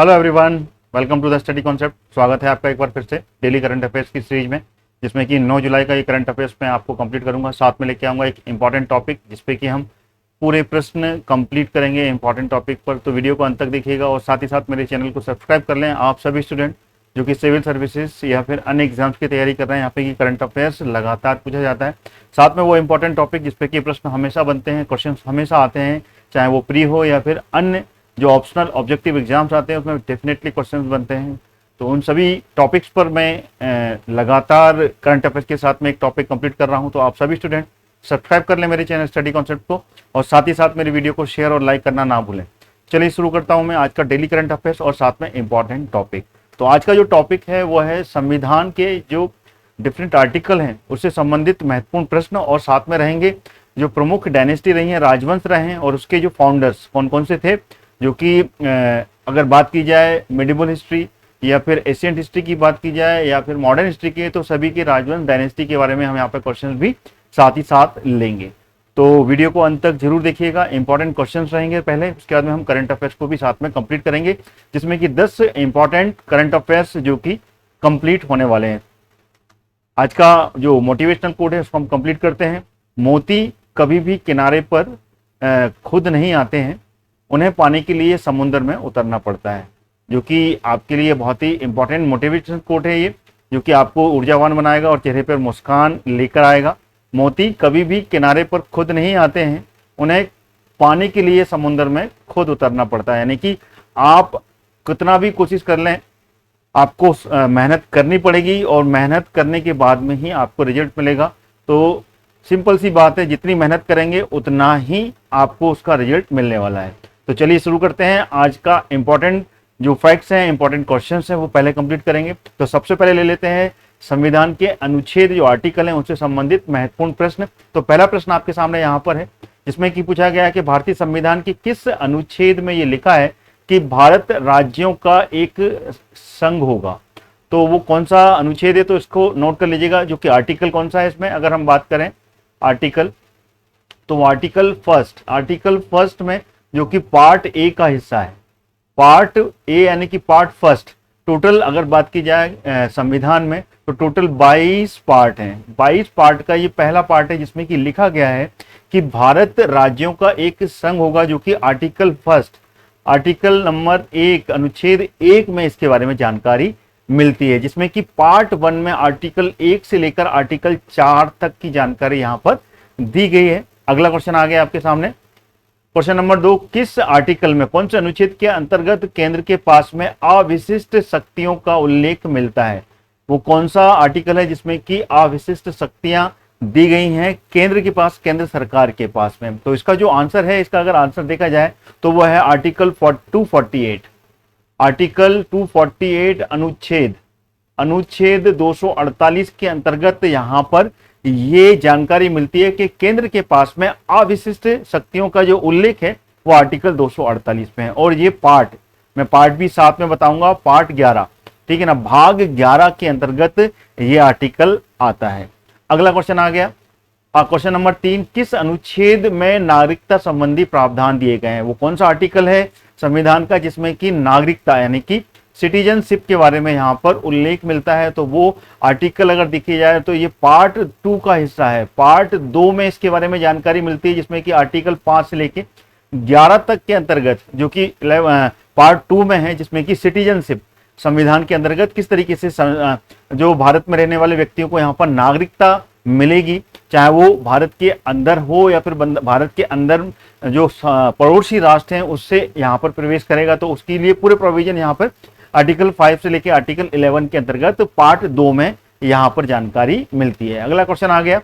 Hello everyone, welcome to the study concept. स्वागत है आपका एक बार फिर से डेली करंट अफेयर्स की सीरीज में, जिसमें कि 9 जुलाई का ये करंट अफेयर्स मैं आपको कंप्लीट करूंगा। साथ में लेके आऊंगा एक इंपॉर्टेंट टॉपिक जिसपे कि हम पूरे प्रश्न कंप्लीट करेंगे इंपॉर्टेंट टॉपिक पर। तो वीडियो को अंत तक देखिएगा और साथ ही साथ मेरे चैनल को सब्सक्राइब कर लें। आप सभी स्टूडेंट जो कि सिविल सर्विसेज या फिर अन्य एग्जाम्स की तैयारी कर रहे हैं, यहाँ पे कि करंट अफेयर्स लगातार पूछा जाता है। साथ में वो इंपॉर्टेंट टॉपिक जिसपे कि प्रश्न हमेशा बनते हैं, क्वेश्चन हमेशा आते हैं, चाहे वो प्री हो या फिर अन्य जो ऑप्शनल ऑब्जेक्टिव एग्जाम्स आते हैं उसमें डेफिनेटली क्वेश्चंस बनते हैं। तो उन सभी टॉपिक्स पर मैं लगातार करंट अफेयर्स के साथ में एक टॉपिक कंप्लीट कर रहा हूं। तो आप सभी स्टूडेंट सब्सक्राइब कर लें मेरे चैनल स्टडी कॉन्सेप्ट को और साथ ही साथ मेरी वीडियो को शेयर और लाइक करना ना भूलें। चलिए शुरू करता हूं मैं आज का डेली करंट अफेयर्स और साथ में इंपॉर्टेंट टॉपिक। तो आज का जो टॉपिक है वो है संविधान के जो डिफरेंट आर्टिकल हैं उससे संबंधित महत्वपूर्ण प्रश्न, और साथ में रहेंगे जो प्रमुख डायनेस्टी रही हैं, राजवंश रहे हैं और उसके जो फाउंडर्स कौन कौन से थे, जो कि अगर बात की जाए मिडिवल हिस्ट्री या फिर एशियंट हिस्ट्री की बात की जाए या फिर मॉडर्न हिस्ट्री की, तो सभी के राजवंश डायनेस्टी के बारे में हम यहाँ पे क्वेश्चंस भी साथ ही साथ लेंगे। तो वीडियो को अंत तक जरूर देखिएगा। इंपॉर्टेंट क्वेश्चंस रहेंगे पहले, उसके बाद में हम करंट अफेयर्स को भी साथ में कंप्लीट करेंगे, जिसमें कि 10 इंपॉर्टेंट करंट अफेयर्स जो कि कंप्लीट होने वाले हैं। आज का जो मोटिवेशनल कोड है उसको हम कंप्लीट करते हैं। मोती कभी भी किनारे पर खुद नहीं आते हैं, उन्हें पाने के लिए समुद्र में उतरना पड़ता है। जो कि आपके लिए बहुत ही इंपॉर्टेंट मोटिवेशन कोट है ये, जो कि आपको ऊर्जावान बनाएगा और चेहरे पर मुस्कान लेकर आएगा। मोती कभी भी किनारे पर खुद नहीं आते हैं, उन्हें पाने के लिए समुद्र में खुद उतरना पड़ता है। यानी कि आप कितना भी कोशिश कर लें, आपको मेहनत करनी पड़ेगी और मेहनत करने के बाद में ही आपको रिजल्ट मिलेगा। तो सिंपल सी बात है, जितनी मेहनत करेंगे उतना ही आपको उसका रिजल्ट मिलने वाला है। तो चलिए शुरू करते हैं। आज का इंपॉर्टेंट जो फैक्ट्स हैं, इंपॉर्टेंट क्वेश्चंस हैं, वो पहले कंप्लीट करेंगे। तो सबसे पहले ले लेते हैं संविधान के अनुच्छेद जो आर्टिकल हैं उनसे संबंधित महत्वपूर्ण प्रश्न। तो पहला प्रश्न आपके सामने यहाँ पर है, जिसमें कि पूछा गया है कि भारतीय संविधान के किस अनुच्छेद में ये लिखा है कि भारत राज्यों का एक संघ होगा। तो वो कौन सा अनुच्छेद है, तो इसको नोट कर लीजिएगा। जो कि आर्टिकल कौन सा है इसमें, अगर हम बात करें आर्टिकल, तो आर्टिकल फर्स्ट में, जो कि पार्ट ए का हिस्सा है। पार्ट ए यानी कि पार्ट फर्स्ट। टोटल अगर बात की जाए संविधान में तो टोटल 22 पार्ट हैं। 22 पार्ट का ये पहला पार्ट है, जिसमें कि लिखा गया है कि भारत राज्यों का एक संघ होगा, जो कि आर्टिकल फर्स्ट, आर्टिकल नंबर 1 अनुच्छेद 1 में इसके बारे में जानकारी मिलती है। जिसमें कि पार्ट 1 में आर्टिकल 1 से लेकर आर्टिकल 4 तक की जानकारी यहाँ पर दी गई है। अगला क्वेश्चन आ गया आपके सामने, क्वेश्चन नंबर 2, किस आर्टिकल में, कौन से अनुच्छेद के अंतर्गत केंद्र के पास में अविशिष्ट शक्तियों का उल्लेख मिलता है। वो कौन सा आर्टिकल है जिसमें कि अविशिष्ट शक्तियां दी गई हैं केंद्र के पास, केंद्र सरकार के पास में। तो इसका जो आंसर है, इसका अगर आंसर देखा जाए तो वह है आर्टिकल 248। आर्टिकल 248 अनुच्छेद 248 के अंतर्गत यहाँ पर ये जानकारी मिलती है कि केंद्र के पास में अविशिष्ट शक्तियों का जो उल्लेख है वो आर्टिकल 248 में है। और ये पार्ट, मैं पार्ट भी साथ में बताऊंगा, पार्ट 11, ठीक है ना, भाग 11 के अंतर्गत ये आर्टिकल आता है। अगला क्वेश्चन आ गया, क्वेश्चन नंबर 3, किस अनुच्छेद में नागरिकता संबंधी प्रावधान दिए गए हैं। वो कौन सा आर्टिकल है संविधान का जिसमें कि नागरिकता यानी कि सिटीजनशिप के बारे में यहाँ पर उल्लेख मिलता है। तो वो आर्टिकल अगर देखी जाए तो ये पार्ट 2 का हिस्सा है। पार्ट 2 में इसके बारे में जानकारी मिलती है, जिसमें कि आर्टिकल 5 से लेके 11 तक के अंतर्गत, जो कि पार्ट 2 में है, जिसमें कि सिटीजनशिप संविधान के अंतर्गत किस तरीके से जो भारत में रहने वाले व्यक्तियों को यहाँ पर नागरिकता मिलेगी, चाहे वो भारत के अंदर हो या फिर भारत के अंदर जो पड़ोसी राष्ट्र हैं उससे यहाँ पर प्रवेश करेगा, तो उसके लिए पूरे प्रोविजन यहाँ पर आर्टिकल 5 से लेकर आर्टिकल 11 के अंतर्गत पार्ट 2 में यहाँ पर जानकारी मिलती है। अगला क्वेश्चन आ गया,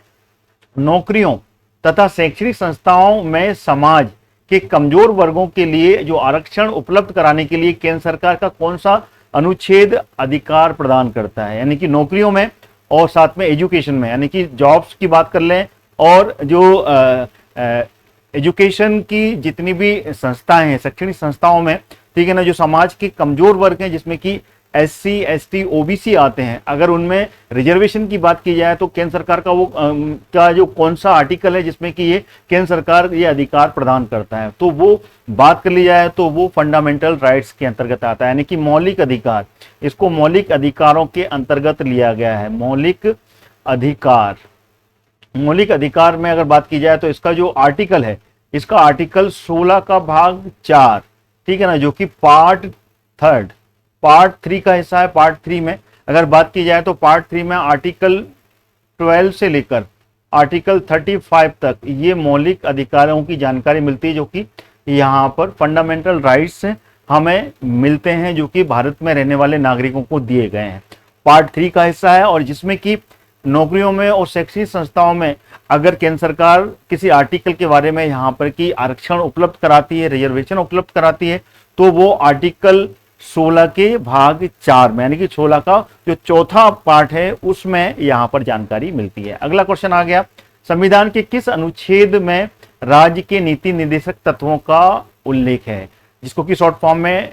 नौकरियों तथा शैक्षणिक संस्थाओं में समाज के कमजोर वर्गों के लिए जो आरक्षण उपलब्ध कराने के लिए केंद्र सरकार का कौन सा अनुच्छेद अधिकार प्रदान करता है। यानी कि नौकरियों में और साथ में एजुकेशन में, यानी कि जॉब्स की बात कर लें, और जो एजुकेशन की जितनी भी संस्थाएं हैं, शैक्षणिक संस्थाओं में, ठीक है ना, जो समाज के कमजोर वर्ग हैं, जिसमें कि SC ST OBC आते हैं, अगर उनमें रिजर्वेशन की बात की जाए तो केंद्र सरकार का वो का जो कौन सा आर्टिकल है जिसमें कि ये केंद्र सरकार ये अधिकार प्रदान करता है, तो वो बात कर ली जाए तो वो फंडामेंटल राइट्स के अंतर्गत आता है, यानी कि मौलिक अधिकार। इसको मौलिक अधिकारों के अंतर्गत लिया गया है। मौलिक अधिकार, मौलिक अधिकार में अगर बात की जाए तो इसका जो आर्टिकल है, इसका आर्टिकल 16 का भाग 4, ठीक है ना, जो कि पार्ट 3 का हिस्सा है। पार्ट 3 में अगर बात की जाए तो पार्ट 3 में आर्टिकल 12 से लेकर आर्टिकल 35 तक ये मौलिक अधिकारों की जानकारी मिलती है, जो कि यहाँ पर फंडामेंटल राइट्स हमें मिलते हैं, जो कि भारत में रहने वाले नागरिकों को दिए गए हैं। पार्ट 3 का हिस्सा है, और जिसमें कि नौकरियों में और शैक्षणिक संस्थाओं में अगर केंद्र सरकार किसी आर्टिकल के बारे में यहाँ पर की आरक्षण उपलब्ध कराती है, रिजर्वेशन उपलब्ध कराती है, तो वो आर्टिकल 16 के भाग 4 में, यानी कि 16 का जो चौथा पार्ट है उसमें यहाँ पर जानकारी मिलती है। अगला क्वेश्चन आ गया, संविधान के किस अनुच्छेद में राज्य के नीति निर्देशक तत्वों का उल्लेख है, जिसको कि शॉर्ट फॉर्म में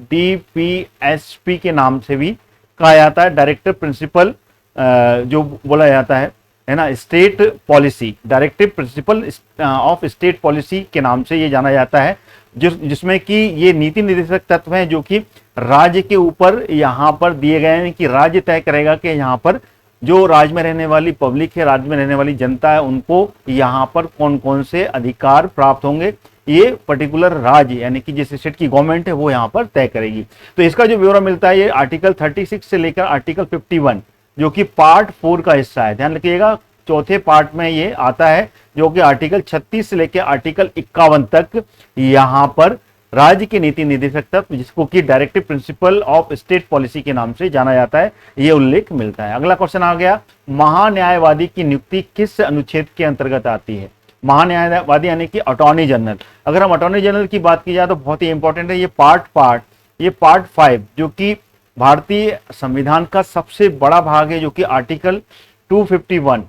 DPSP के नाम से भी कहा जाता है, डायरेक्टिव प्रिंसिपल जो बोला जाता है ना, state policy, directive principle of state policy के नाम से ये जाना जाता है, जिसमें कि ये नीति निर्देशक तत्व हैं जो कि राज्य के ऊपर यहाँ पर दिए गए हैं, कि राज्य तय करेगा कि यहाँ पर जो राज्य में रहने वाली पब्लिक है, राज्य में रहने वाली जनता है, उनको यहाँ पर कौन कौन से अधिकार प्राप्त होंगे, ये पर्टिकुलर राज्य यानी कि जिस स्टेट की गवर्नमेंट है वो यहाँ पर तय करेगी। तो इसका जो ब्यौरा मिलता है ये आर्टिकल 36 से लेकर आर्टिकल 51, जो कि पार्ट 4 का हिस्सा है। ध्यान रखिएगा, चौथे पार्ट में ये आता है, जो कि आर्टिकल 36 से लेकर आर्टिकल 51 तक यहाँ पर राज्य के नीति निर्देशक तत्व, जिसको कि directive principle of state policy के नाम से जाना जाता है, ये उल्लेख मिलता है। अगला क्वेश्चन आ गया, महान्यायवादी की नियुक्ति किस अनुच्छेद के अंतर्गत आती है। महान्यायवादी यानी कि अटॉर्नी जनरल। अगर हम अटॉर्नी जनरल की बात की जाए तो बहुत ही इंपॉर्टेंट है ये पार्ट 5, जो कि भारतीय संविधान का सबसे बड़ा भाग है, जो कि आर्टिकल 251,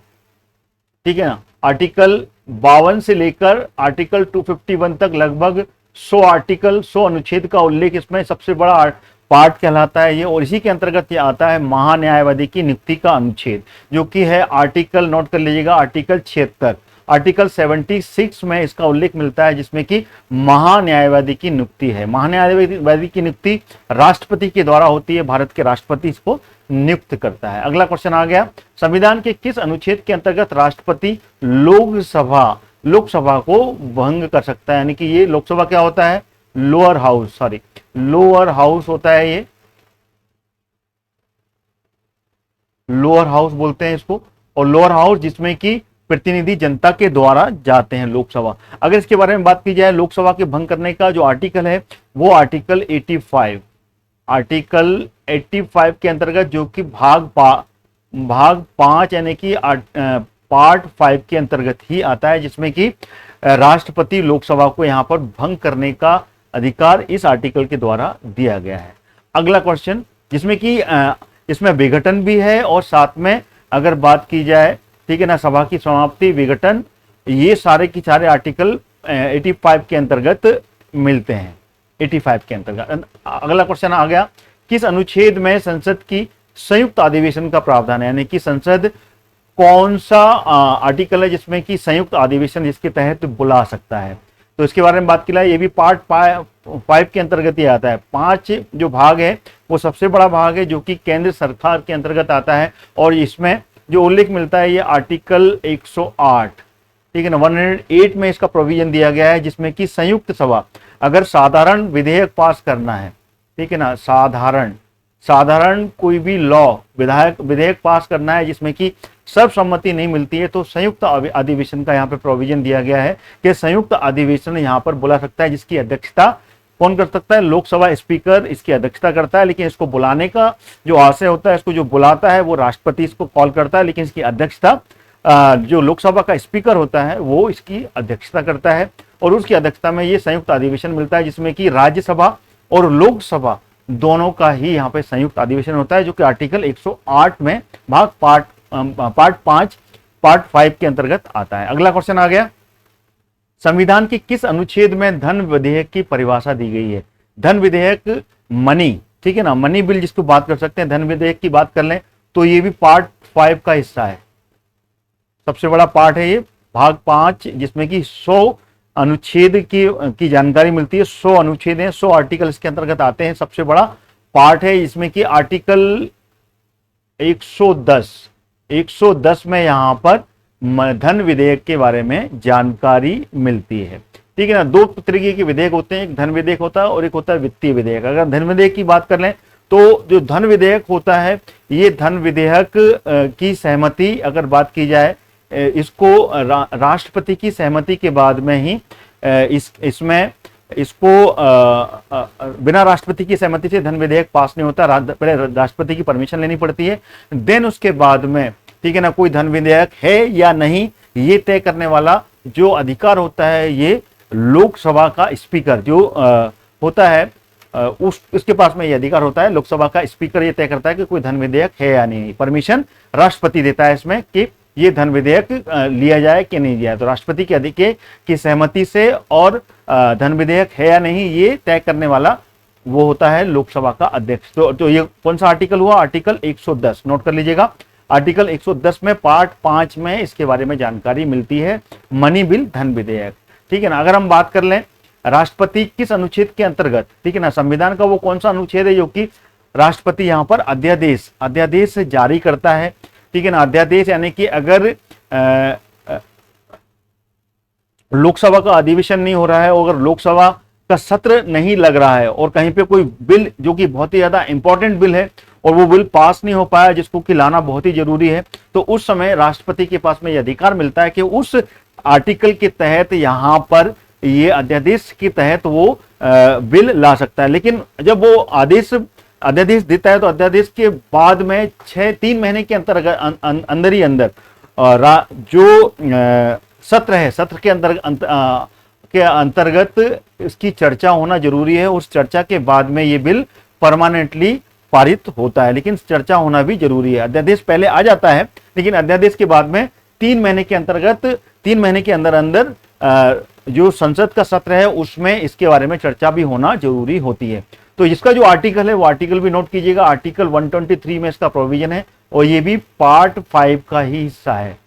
ठीक है ना, आर्टिकल 52 से लेकर आर्टिकल 251 तक लगभग 100 अनुच्छेद का उल्लेख इसमें सबसे बड़ा पार्ट कहलाता है ये, और इसी के अंतर्गत ये आता है महान्यायवादी की नियुक्ति का अनुच्छेद, जो कि है आर्टिकल, नोट कर लीजिएगा, आर्टिकल 76। आर्टिकल 76 में इसका उल्लेख मिलता है, जिसमें कि महान्यायवादी की नियुक्ति है। महान्यायवादी की नियुक्ति राष्ट्रपति के द्वारा होती है, भारत के राष्ट्रपति इसको नियुक्त करता है। अगला क्वेश्चन आ गया, संविधान के किस अनुच्छेद के अंतर्गत राष्ट्रपति लोकसभा को भंग कर सकता है, यानी कि ये लोकसभा क्या होता है, लोअर हाउस होता है, ये लोअर हाउस बोलते हैं इसको, और लोअर हाउस जिसमें कि प्रतिनिधि जनता के द्वारा जाते हैं लोकसभा। अगर इसके बारे में बात की जाए, लोकसभा के भंग करने का जो आर्टिकल है वो आर्टिकल 85 के अंतर्गत, जो कि भाग 5 यानी कि पार्ट 5 के अंतर्गत ही आता है, जिसमें कि राष्ट्रपति लोकसभा को यहाँ पर भंग करने का अधिकार इस आर्टिकल के द्वारा दिया गया है। अगला क्वेश्चन, जिसमें कि इसमें विघटन भी है, और साथ में अगर बात की जाए, ठीक है ना, सभा की समाप्ति, विघटन, ये सारे की सारे आर्टिकल 85 के अंतर्गत मिलते हैं, 85 के अंतर्गत। अगला क्वेश्चन आ गया, किस अनुच्छेद में संसद की संयुक्त अधिवेशन का प्रावधान है, यानी कि संसद कौन सा आर्टिकल है जिसमें कि संयुक्त अधिवेशन जिसके तहत बुला सकता है। तो इसके बारे में बात की जाए, ये भी पार्ट 5 के अंतर्गत ही आता है। 5 जो भाग है वो सबसे बड़ा भाग है, जो कि केंद्र सरकार के अंतर्गत आता है, और इसमें जो उल्लेख मिलता है ये आर्टिकल 108, ठीक है ना, 108 में इसका प्रोविजन दिया गया है, जिसमें कि संयुक्त सभा अगर साधारण विधेयक पास करना है, ठीक है ना, साधारण कोई भी विधेयक पास करना है जिसमें कि सर्वसम्मति नहीं मिलती है, तो संयुक्त अधिवेशन का यहाँ पे प्रोविजन दिया गया है कि संयुक्त अधिवेशन यहाँ पर बुला सकता है, जिसकी अध्यक्षता कौन कर सकता है, लोकसभा स्पीकर इसकी अध्यक्षता करता है, लेकिन इसको बुलाने का जो आशय होता है, इसको जो बुलाता है वो राष्ट्रपति इसको कॉल करता है, लेकिन इसकी अध्यक्षता जो लोकसभा का स्पीकर होता है वो इसकी अध्यक्षता करता है, और उसकी अध्यक्षता में ये संयुक्त अधिवेशन मिलता है, जिसमें कि राज्यसभा और लोकसभा दोनों का ही यहाँ पे संयुक्त अधिवेशन होता है, जो कि आर्टिकल 108 में पार्ट 5 के अंतर्गत आता है। अगला क्वेश्चन आ गया, संविधान के किस अनुच्छेद में धन विधेयक की परिभाषा दी गई है। धन विधेयक, मनी, ठीक है ना। मनी बिल जिसको बात कर सकते हैं, धन विधेयक की बात कर लें तो ये भी पार्ट 5 का हिस्सा है, सबसे बड़ा पार्ट है ये, भाग 5, जिसमें कि 100 अनुच्छेद की जानकारी मिलती है। 100 अनुच्छेद हैं, 100 आर्टिकल इसके अंतर्गत आते हैं, सबसे बड़ा पार्ट है इसमें कि आर्टिकल 110 में यहां पर धन विधेयक के बारे में जानकारी मिलती है। ठीक है ना। दो तरीके के विधेयक होते हैं, एक धन विधेयक होता है और एक होता है वित्तीय विधेयक। अगर धन विधेयक की बात कर लें तो जो धन विधेयक होता है, ये धन विधेयक की सहमति अगर बात की जाए, इसको राष्ट्रपति की सहमति के बाद में ही इसको बिना राष्ट्रपति की सहमति से धन विधेयक पास नहीं होता, पहले राष्ट्रपति की परमिशन लेनी पड़ती है, देन उसके बाद में, ठीक है ना, कोई धन विधेयक है या नहीं ये तय करने वाला जो अधिकार होता है, ये लोकसभा का स्पीकर जो होता है, उसके पास में ये अधिकार होता है। लोकसभा का स्पीकर ये तय करता है कि कोई धन विधेयक है या नहीं, परमिशन राष्ट्रपति देता है इसमें कि ये धन विधेयक लिया जाए कि नहीं लिया। तो राष्ट्रपति के अधिकार की सहमति से और धन विधेयक है या नहीं ये तय करने वाला वो होता है लोकसभा का अध्यक्ष। तो ये कौन सा आर्टिकल हुआ? आर्टिकल 110, नोट कर लीजिएगा। आर्टिकल 110 में पार्ट 5 में इसके बारे में जानकारी मिलती है, मनी बिल धन विधेयक। ठीक है ना। अगर हम बात कर लें राष्ट्रपति किस अनुच्छेद के अंतर्गत, ठीक है ना, संविधान का वो कौन सा अनुच्छेद है जो कि राष्ट्रपति यहाँ पर अध्यादेश जारी करता है। ठीक है ना। अध्यादेश यानी कि अगर लोकसभा का अधिवेशन नहीं हो रहा है, अगर लोकसभा का सत्र नहीं लग रहा है और कहीं पे कोई बिल जो कि बहुत ही ज्यादा इंपॉर्टेंट बिल है और वो बिल पास नहीं हो पाया, जिसको कि लाना बहुत ही जरूरी है, तो उस समय राष्ट्रपति के पास में यह अधिकार मिलता है कि उस आर्टिकल के तहत यहां पर ये अध्यादेश के तहत वो बिल ला सकता है। लेकिन जब वो अध्यादेश देता है तो अध्यादेश के बाद में 3 महीने के अंदर ही अंदर जो सत्र है, सत्र के अंतर्गत इसकी चर्चा होना जरूरी है। उस चर्चा के बाद में ये बिल परमानेंटली पारित होता है, लेकिन चर्चा होना भी जरूरी है। अध्यादेश पहले आ जाता है, लेकिन अध्यादेश के बाद में 3 महीने के अंदर जो संसद का सत्र है उसमें इसके बारे में चर्चा भी होना जरूरी होती है। तो इसका जो आर्टिकल है वो आर्टिकल भी नोट कीजिएगा। आर्टिकल 123 में इसका प्रोविजन है और ये भी पार्ट 5 का ही हिस्सा है।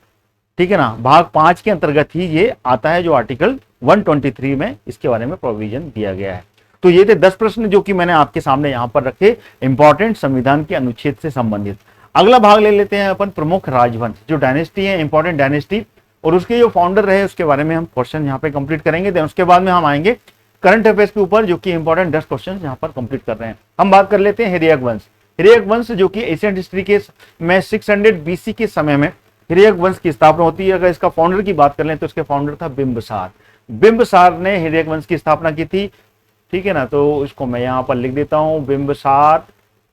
ठीक है ना। भाग 5 के अंतर्गत ही ये आता है, जो आर्टिकल 123 में इसके बारे में प्रोविजन दिया गया है। तो ये थे 10 प्रश्न जो कि मैंने आपके सामने यहां पर रखे, इंपॉर्टेंट संविधान के अनुच्छेद से संबंधित। अगला भाग ले लेते हैं अपन प्रमुख राजवंश, जो डायनेस्टी है, इंपॉर्टेंट डायनेस्टी, और उसके जो फाउंडर रहे उसके बारे में हम क्वेश्चन यहाँ पे कंप्लीट करेंगे। देन उसके बाद में हम आएंगे करंट अफेयर्स के ऊपर, जो कि इंपॉर्टेंट 10 क्वेश्चन यहाँ पर कंप्लीट कर रहे हैं। हम बात कर लेते हैं हिर्यक वंश। हिर्यक वंश जो कि एशियन हिस्ट्री के में 600 BC के समय में हिर्यक वंश की स्थापना होती है। अगर इसका फाउंडर की बात कर लें तो इसके फाउंडर था बिंबिसार। बिंबिसार ने हिर्यक वंश की स्थापना की थी। ठीक है ना। तो इसको मैं यहाँ पर लिख देता हूँ, बिंबिसार,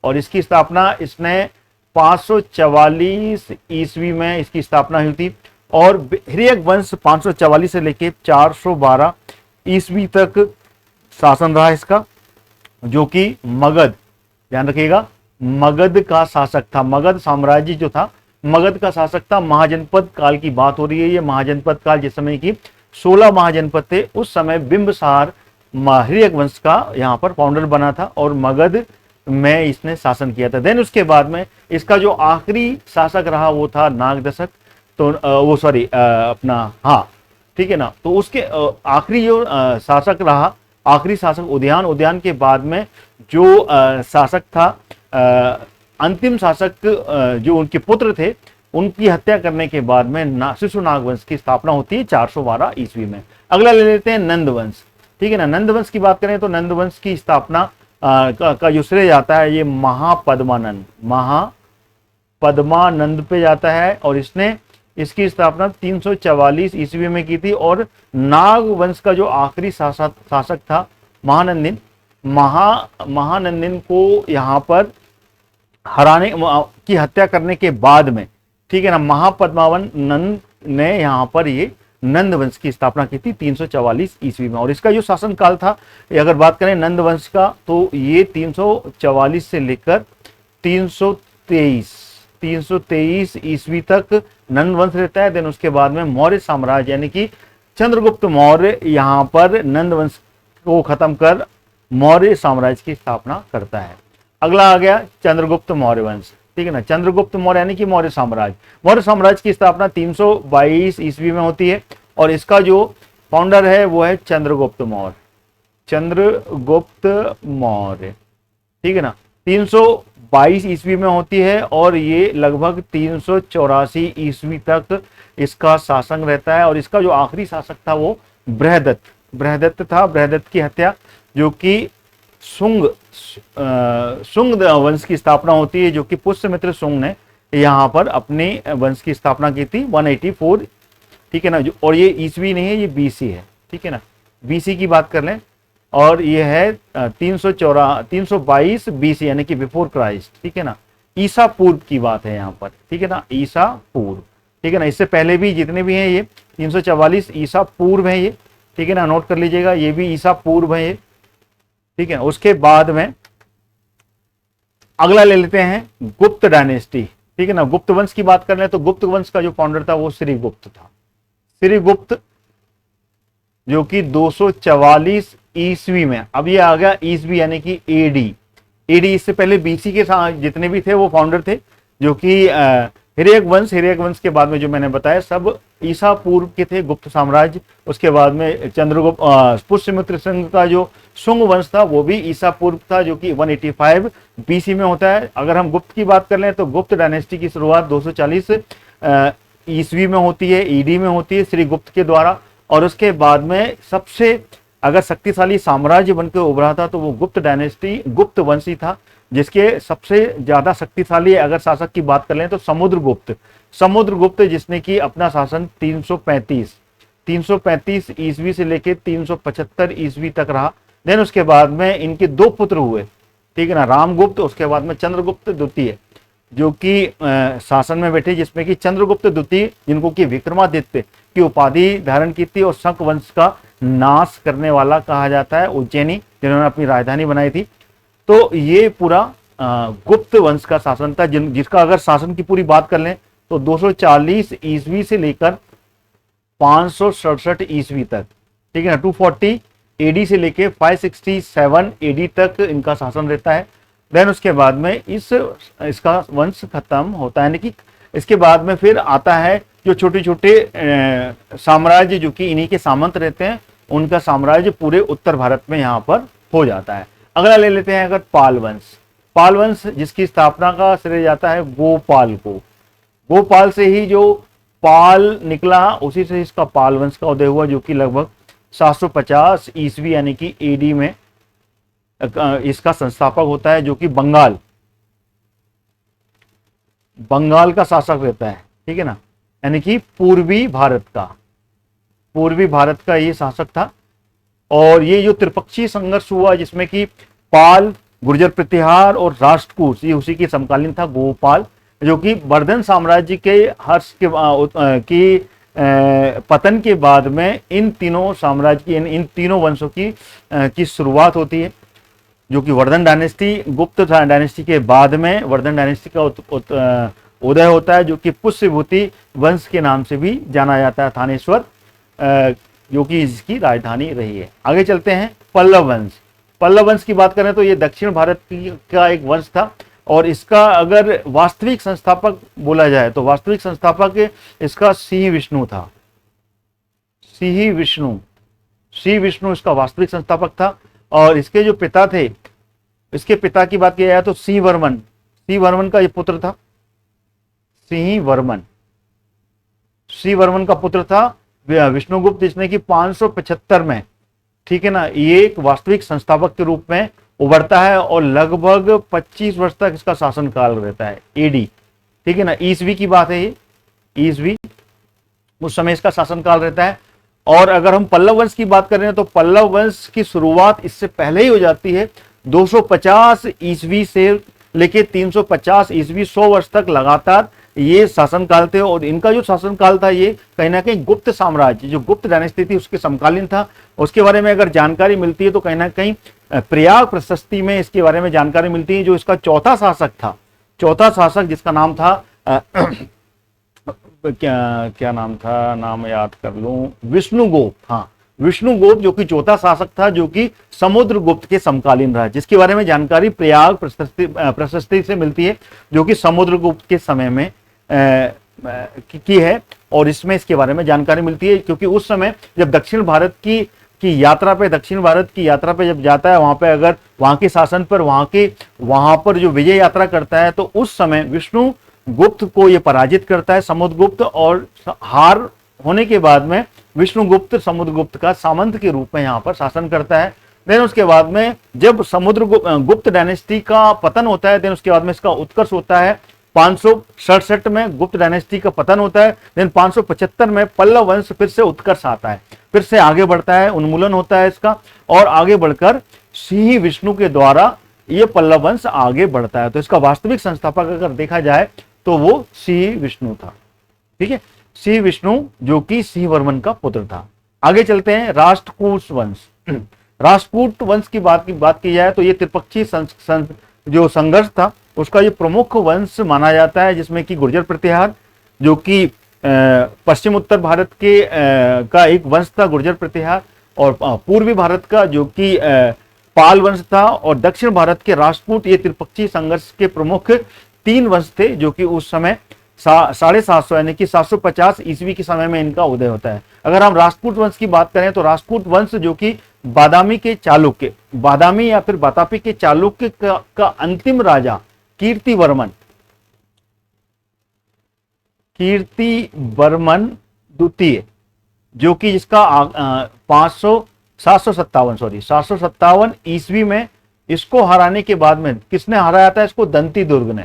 और इसकी स्थापना इसने 544 ईस्वी में इसकी स्थापना हुई थी। और हिर्यक वंश 544 से लेके 412 ईस्वी तक शासन रहा इसका, जो कि मगध, ध्यान रखिएगा, मगध का शासक था। मगध साम्राज्य जो था, मगध का शासक था। महाजनपद काल की बात हो रही है, ये महाजनपद काल, जिस समय की 16 महाजनपद थे, उस समय बिंबिसार हिर्यक वंश का यहाँ पर फाउंडर बना था और मगध में इसने शासन किया था। देन उसके बाद में इसका जो आखिरी शासक रहा वो था नागदशक, तो वो सॉरी अपना, हाँ ठीक है ना। तो उसके आखिरी जो शासक रहा, आखिरी शासक उद्यान के बाद में जो शासक था, अंतिम शासक जो उनके पुत्र थे, उनकी हत्या करने के बाद में शिशु नागवंश की स्थापना होती है 412 ईस्वी में। अगला ले लेते हैं नंदवंश। ठीक है ना। नंदवंश की बात करें तो नंदवंश की स्थापना का जो श्रेय जाता है ये महापद्मानंद पे जाता है, और इसने इसकी स्थापना 344 ईस्वी में की थी। और नागवंश का जो आखिरी शासक था महानंदिन को यहाँ पर हराने की हत्या करने के बाद में, ठीक है ना, महापद्मावन नंद ने यहाँ पर ये नंद वंश की स्थापना की थी 344 ईस्वी में। और इसका जो शासन काल था, अगर बात करें नंद वंश का, तो ये 344 से लेकर 323 ईस्वी तक नंद वंश रहता है। देन उसके बाद में मौर्य साम्राज्य यानी कि चंद्रगुप्त मौर्य यहाँ पर नंद वंश को खत्म कर मौर्य साम्राज्य की स्थापना करता है। अगला आ गया चंद्रगुप्त मौर्य वंश, ठीक है ना। चंद्रगुप्त मौर्य यानी कि मौर्य साम्राज्य। मौर्य साम्राज्य की स्थापना 322 ईस्वी में होती है और इसका जो फाउंडर है वो है चंद्रगुप्त मौर्य, चंद्रगुप्त मौर्य, ठीक है ना। 322 ईस्वी में होती है और ये लगभग 384 ईस्वी तक इसका शासन रहता है। और इसका जो आखिरी शासक था वो बृहदत्त था। बृहदत्त की हत्या, जो कि शुंग वंश की स्थापना होती है, जो कि पुष्यमित्र शुंग ने यहाँ पर अपने वंश की स्थापना की थी 184, ठीक है ना। और ये ईस्वी नहीं है, ये बीसी है, ठीक है ना। बीसी की बात कर लें और ये है 322 बीसी यानी कि बिफोर क्राइस्ट, ठीक है ना। ईसा पूर्व की बात है यहाँ पर, ठीक है ना, ईसा पूर्व, ठीक है ना। इससे पहले भी जितने भी हैं ये 344 ईसा पूर्व है ये, ठीक है ना, नोट कर लीजिएगा, ये भी ईसा पूर्व है ये, ठीक है। उसके बाद में अगला ले लेते हैं गुप्त डायनेस्टी, ठीक है ना। गुप्त वंश की बात कर लें तो गुप्त वंश का जो फाउंडर था वो श्रीगुप्त था। श्रीगुप्त जो कि 244 ईस्वी में, अब ये आ गया ईस्वी यानी कि एडी। इससे पहले बीसी के जितने भी थे वो फाउंडर थे, जो कि हिरण्यक वंश के बाद में जो मैंने बताया सब ईसा पूर्व के थे, गुप्त साम्राज्य। उसके बाद में चंद्रगुप्त पुष्यमित्र शुंग का जो शुंग वंश था वो भी ईसा पूर्व था, जो कि 185 बीसी में होता है। अगर हम गुप्त की बात कर लें तो गुप्त डायनेस्टी की शुरुआत 240 ईस्वी में होती है, ईडी में होती है श्रीगुप्त के द्वारा। और उसके बाद में सबसे अगर शक्तिशाली साम्राज्य बनकर उभरा था तो वो गुप्त डायनेस्टी, गुप्त वंशी था, जिसके सबसे ज्यादा शक्तिशाली अगर शासक की बात कर लें तो समुद्रगुप्त, जिसने कि अपना शासन 335 ईस्वी से लेकर 375 ईस्वी तक रहा। देन उसके बाद में इनके दो पुत्र हुए, ठीक है ना, रामगुप्त, उसके बाद में चंद्रगुप्त द्वितीय, जो कि शासन में बैठे, जिसमें कि चंद्रगुप्त द्वितीय जिनको कि विक्रमादित्य की उपाधि धारण की थी और शक वंश का नाश करने वाला कहा जाता है, उज्जैनी, जिन्होंने अपनी राजधानी बनाई थी। तो ये पूरा गुप्त वंश का शासन था, जिसका अगर शासन की पूरी बात कर लें तो 240 ईस्वी से लेकर 567 ईस्वी तक, ठीक है ना, 240 एडी से लेकर 567 एडी तक इनका शासन रहता है। देन उसके बाद में इसका वंश खत्म होता है, यानी कि इसके बाद में फिर आता है जो छोटे छोटे साम्राज्य, जो कि इन्हीं के सामंत रहते हैं, उनका साम्राज्य पूरे उत्तर भारत में यहाँ पर हो जाता है। अगला ले लेते हैं अगर पाल वंश, जिसकी स्थापना का श्रेय जाता है गोपाल को। गोपाल से ही जो पाल निकला, उसी से इसका पाल वंश का उदय हुआ, जो कि लगभग 750 ईस्वी यानी कि एडी में इसका संस्थापक होता है, जो कि बंगाल का शासक रहता है, ठीक है ना, यानी कि पूर्वी भारत का ये शासक था। और ये जो त्रिपक्षीय संघर्ष हुआ, जिसमें कि पाल, गुर्जर प्रतिहार और राष्ट्रकूट, ये उसी के समकालीन था गोपाल, जो कि वर्धन साम्राज्य के हर्ष के पतन के बाद में इन तीनों साम्राज्य की, इन तीनों वंशों की शुरुआत होती है, जो कि वर्धन डायनेस्टी, गुप्त डायनेस्टी के बाद में वर्धन डायनेस्टी का उदय होता है, जो कि पुष्यभूति वंश के नाम से भी जाना जाता है, थानेश्वर, जो कि इसकी राजधानी रही है। आगे चलते हैं पल्लव वंश की बात करें तो ये दक्षिण भारत का एक वंश था और इसका अगर वास्तविक संस्थापक बोला जाए तो वास्तविक संस्थापक इसका सिंह विष्णु था। सिंह विष्णु इसका वास्तविक संस्थापक था। और इसके जो पिता थे, इसके पिता की बात की जाए तो सिंह वर्मन का ये पुत्र था। सिंह वर्मन का पुत्र था विष्णुगुप्त, जिसने कि 575 में, ठीक है ना, ये एक वास्तविक संस्थापक के रूप में उभरता है और लगभग 25 वर्ष तक इसका शासन काल रहता है, एडी, ठीक है ना। ईस्वी की बात है ये, ईस्वी उस समय इसका शासन काल रहता है। और अगर हम पल्लव वंश की बात करें तो पल्लव वंश की शुरुआत इससे पहले ही हो जाती है, 250 ईस्वी से लेके 350 ईस्वी, 100 वर्ष तक लगातार ये शासनकाल थे। और इनका जो शासनकाल था ये कहीं ना कहीं गुप्त साम्राज्य, जो गुप्त डायनेस्टी थी, उसके समकालीन था। उसके बारे में अगर जानकारी मिलती है तो कहीं ना कहीं प्रयाग प्रशस्ति में इसके बारे में जानकारी मिलती है। जो इसका चौथा शासक जिसका नाम था क्या नाम था, नाम याद कर लूं, विष्णुगुप्त। हाँ, विष्णुगुप्त जो कि चौथा शासक था, जो कि समुद्रगुप्त के समकालीन रहा, जिसके बारे में जानकारी प्रयाग प्रशस्ति से मिलती है, जो कि समुद्रगुप्त के समय में की है। और इसमें इसके बारे में जानकारी मिलती है क्योंकि उस समय जब दक्षिण भारत की यात्रा पे, दक्षिण भारत की यात्रा पे जब जाता है, वहां पे अगर वहां के शासन पर वहां पर जो विजय यात्रा करता है, तो उस समय विष्णुगुप्त को ये पराजित करता है समुद्रगुप्त, और हार होने के बाद में विष्णुगुप्त समुद्रगुप्त का सामंत के रूप में यहाँ पर शासन करता है। देन उसके बाद में जब समुद्रगुप्त डायनेस्टी का पतन होता है, देन उसके बाद में इसका उत्कर्ष होता है। 567 में गुप्त डायनेस्टी का पतन होता है। देन 575 में पल्लव वंश फिर से उत्कर्ष आता है, फिर से आगे बढ़ता है, उन्मूलन होता है इसका, और आगे बढ़कर सिंह विष्णु के द्वारा ये पल्लव वंश आगे बढ़ता है। तो इसका वास्तविक संस्थापक अगर देखा जाए तो वो सिंह विष्णु था। ठीक है, सिंह विष्णु जो कि सिंह वर्मन का पुत्र था। आगे चलते हैं, राष्ट्रकूट वंश। राष्ट्रकूट वंश की बात की जाए तो ये त्रिपक्षीय जो संघर्ष था उसका ये प्रमुख वंश माना जाता है, जिसमें कि गुर्जर प्रतिहार जो कि पश्चिम उत्तर भारत के का एक वंश था गुर्जर प्रतिहार, और पूर्वी भारत का जो कि पाल वंश था, और दक्षिण भारत के राष्ट्रकूट। ये त्रिपक्षीय संघर्ष के प्रमुख 3 वंश थे, जो कि उस समय 750 यानी कि 750 ईस्वी के समय में इनका उदय होता है। अगर हम राष्ट्रकूट वंश की बात करें तो राष्ट्रकूट वंश जो कि बादामी के चालुक्य, बादामी या फिर बातापी के चालुक्य का अंतिम राजा कीर्तिवर्मन द्वितीय, जो कि जिसका 757 ईस्वी में इसको हराने के बाद में किसने हराया था इसको? दंती दुर्ग ने।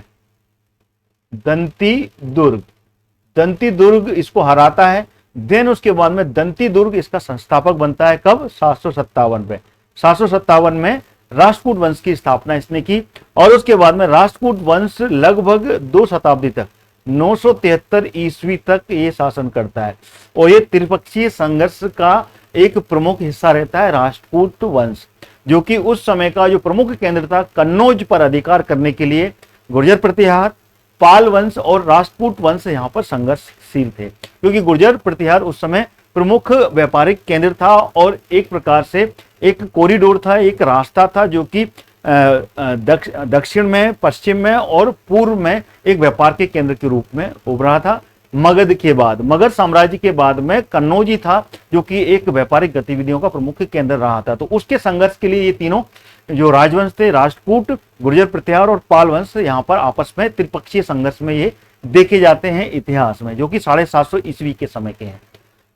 दंती दुर्ग इसको हराता है। देन उसके बाद में दंती दुर्ग इसका संस्थापक बनता है। कब? 757 पे। 757 में राष्ट्रकूट वंश की स्थापना इसने की, और उसके बाद में राष्ट्रकूट वंश लगभग 2 शताब्दी तक 973 ईस्वी तक ये शासन करता है, और ये त्रिपक्षीय संघर्ष का एक प्रमुख हिस्सा रहता है राष्ट्रकूट वंश, जो कि उस समय का जो प्रमुख केंद्र था कन्नौज पर अधिकार करने के लिए गुर्जर प्रतिहार, पाल वंश और राष्ट्रकूट वंश यहाँ पर संघर्षशील थे, क्योंकि गुर्जर प्रतिहार उस समय प्रमुख व्यापारिक केंद्र था और एक प्रकार से एक कॉरिडोर था, एक रास्ता था जो कि दक्षिण में, पश्चिम में और पूर्व में एक व्यापार के केंद्र के रूप में उभरा था। मगध साम्राज्य के बाद में कन्नौज था, जो कि एक व्यापारिक गतिविधियों का प्रमुख केंद्र रहा था। तो उसके संघर्ष के लिए ये तीनों जो राजवंश थे, राष्ट्रकूट, गुर्जर प्रतिहार और पाल वंश, यहाँ पर आपस में त्रिपक्षीय संघर्ष में ये देखे जाते हैं इतिहास में, जो कि 750 ईस्वी के समय के हैं।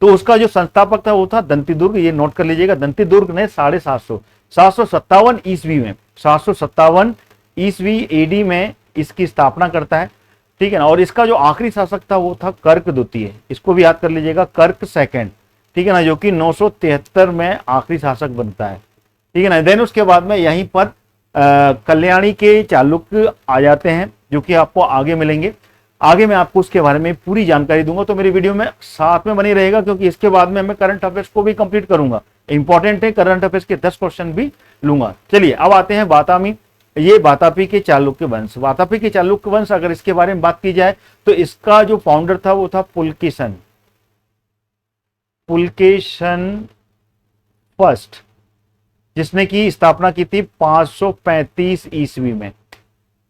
तो उसका जो संस्थापक था वो था दंती दुर्ग। ये नोट कर लीजिएगा, दंती दुर्ग ने 757 ईस्वी में, 757 ईस्वी एडी में इसकी स्थापना करता है। ठीक है ना। और इसका जो आखिरी शासक था वो था कर्क द्वितीय, इसको भी याद कर लीजिएगा, कर्क सेकंड। ठीक है ना, जो कि 973 में आखिरी शासक बनता है। ठीक है ना। देन उसके बाद में यहीं पर कल्याणी के चालुक्य आ जाते हैं, जो कि आपको आगे मिलेंगे। आगे मैं आपको उसके बारे में पूरी जानकारी दूंगा, तो मेरी वीडियो में साथ में बनी रहेगा, क्योंकि इसके बाद में मैं करंट अफेयर्स को भी कंप्लीट करूंगा। इंपॉर्टेंट है, करंट अफेयर्स के 10 क्वेश्चन भी लूंगा। चलिए अब आते हैं बातामी, ये बातापी के चालुक्य वंश। बातापी के चालुक्य वंश, अगर इसके बारे में बात की जाए तो इसका जो फाउंडर था वो था पुलकेशन फर्स्ट, जिसने की स्थापना की थी 535 ईस्वी में।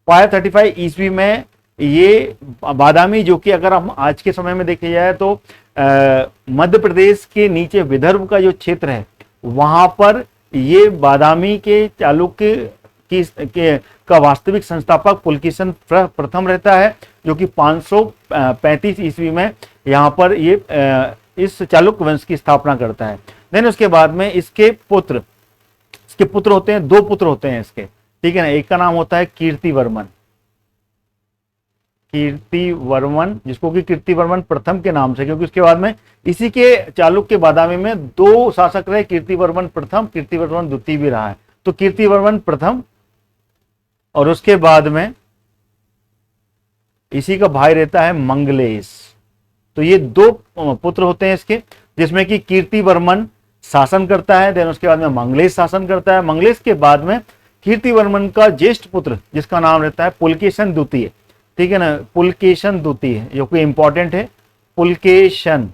535 ईस्वी में ये बादामी, जो कि अगर हम आज के समय में देखे जाए तो मध्य प्रदेश के नीचे विदर्भ का जो क्षेत्र है वहां पर ये बादामी के चालुक्य का वास्तविक संस्थापक पुलकेशन प्रथम रहता है, जो कि 535 ईस्वी में यहाँ पर ये इस चालुक्य वंश की स्थापना करता है। देन उसके बाद में इसके पुत्र होते हैं, 2 पुत्र होते हैं इसके। ठीक है ना। एक का नाम होता है कीर्तिवर्मन, जिसको कि कीर्तिवर्मन प्रथम के नाम से, क्योंकि उसके बाद में इसी के चालुक्य बादामी में 2 शासक रहे, कीर्तिवर्मन प्रथम, कीर्तिवर्मन द्वितीय भी रहा है। तो कीर्तिवर्मन प्रथम, और उसके बाद में इसी का भाई रहता है मंगलेश। तो ये 2 पुत्र होते हैं इसके, जिसमें कि कीर्तिवर्मन शासन करता है, देन उसके बाद में मंगलेश शासन करता है। मंगलेश के बाद में कीर्तिवर्मन का ज्येष्ठ पुत्र, जिसका नाम रहता है पुलकेशन द्वितीय। ठीक है ना, पुलकेशन द्वितीय, जो कि इंपॉर्टेंट है, पुलकेशन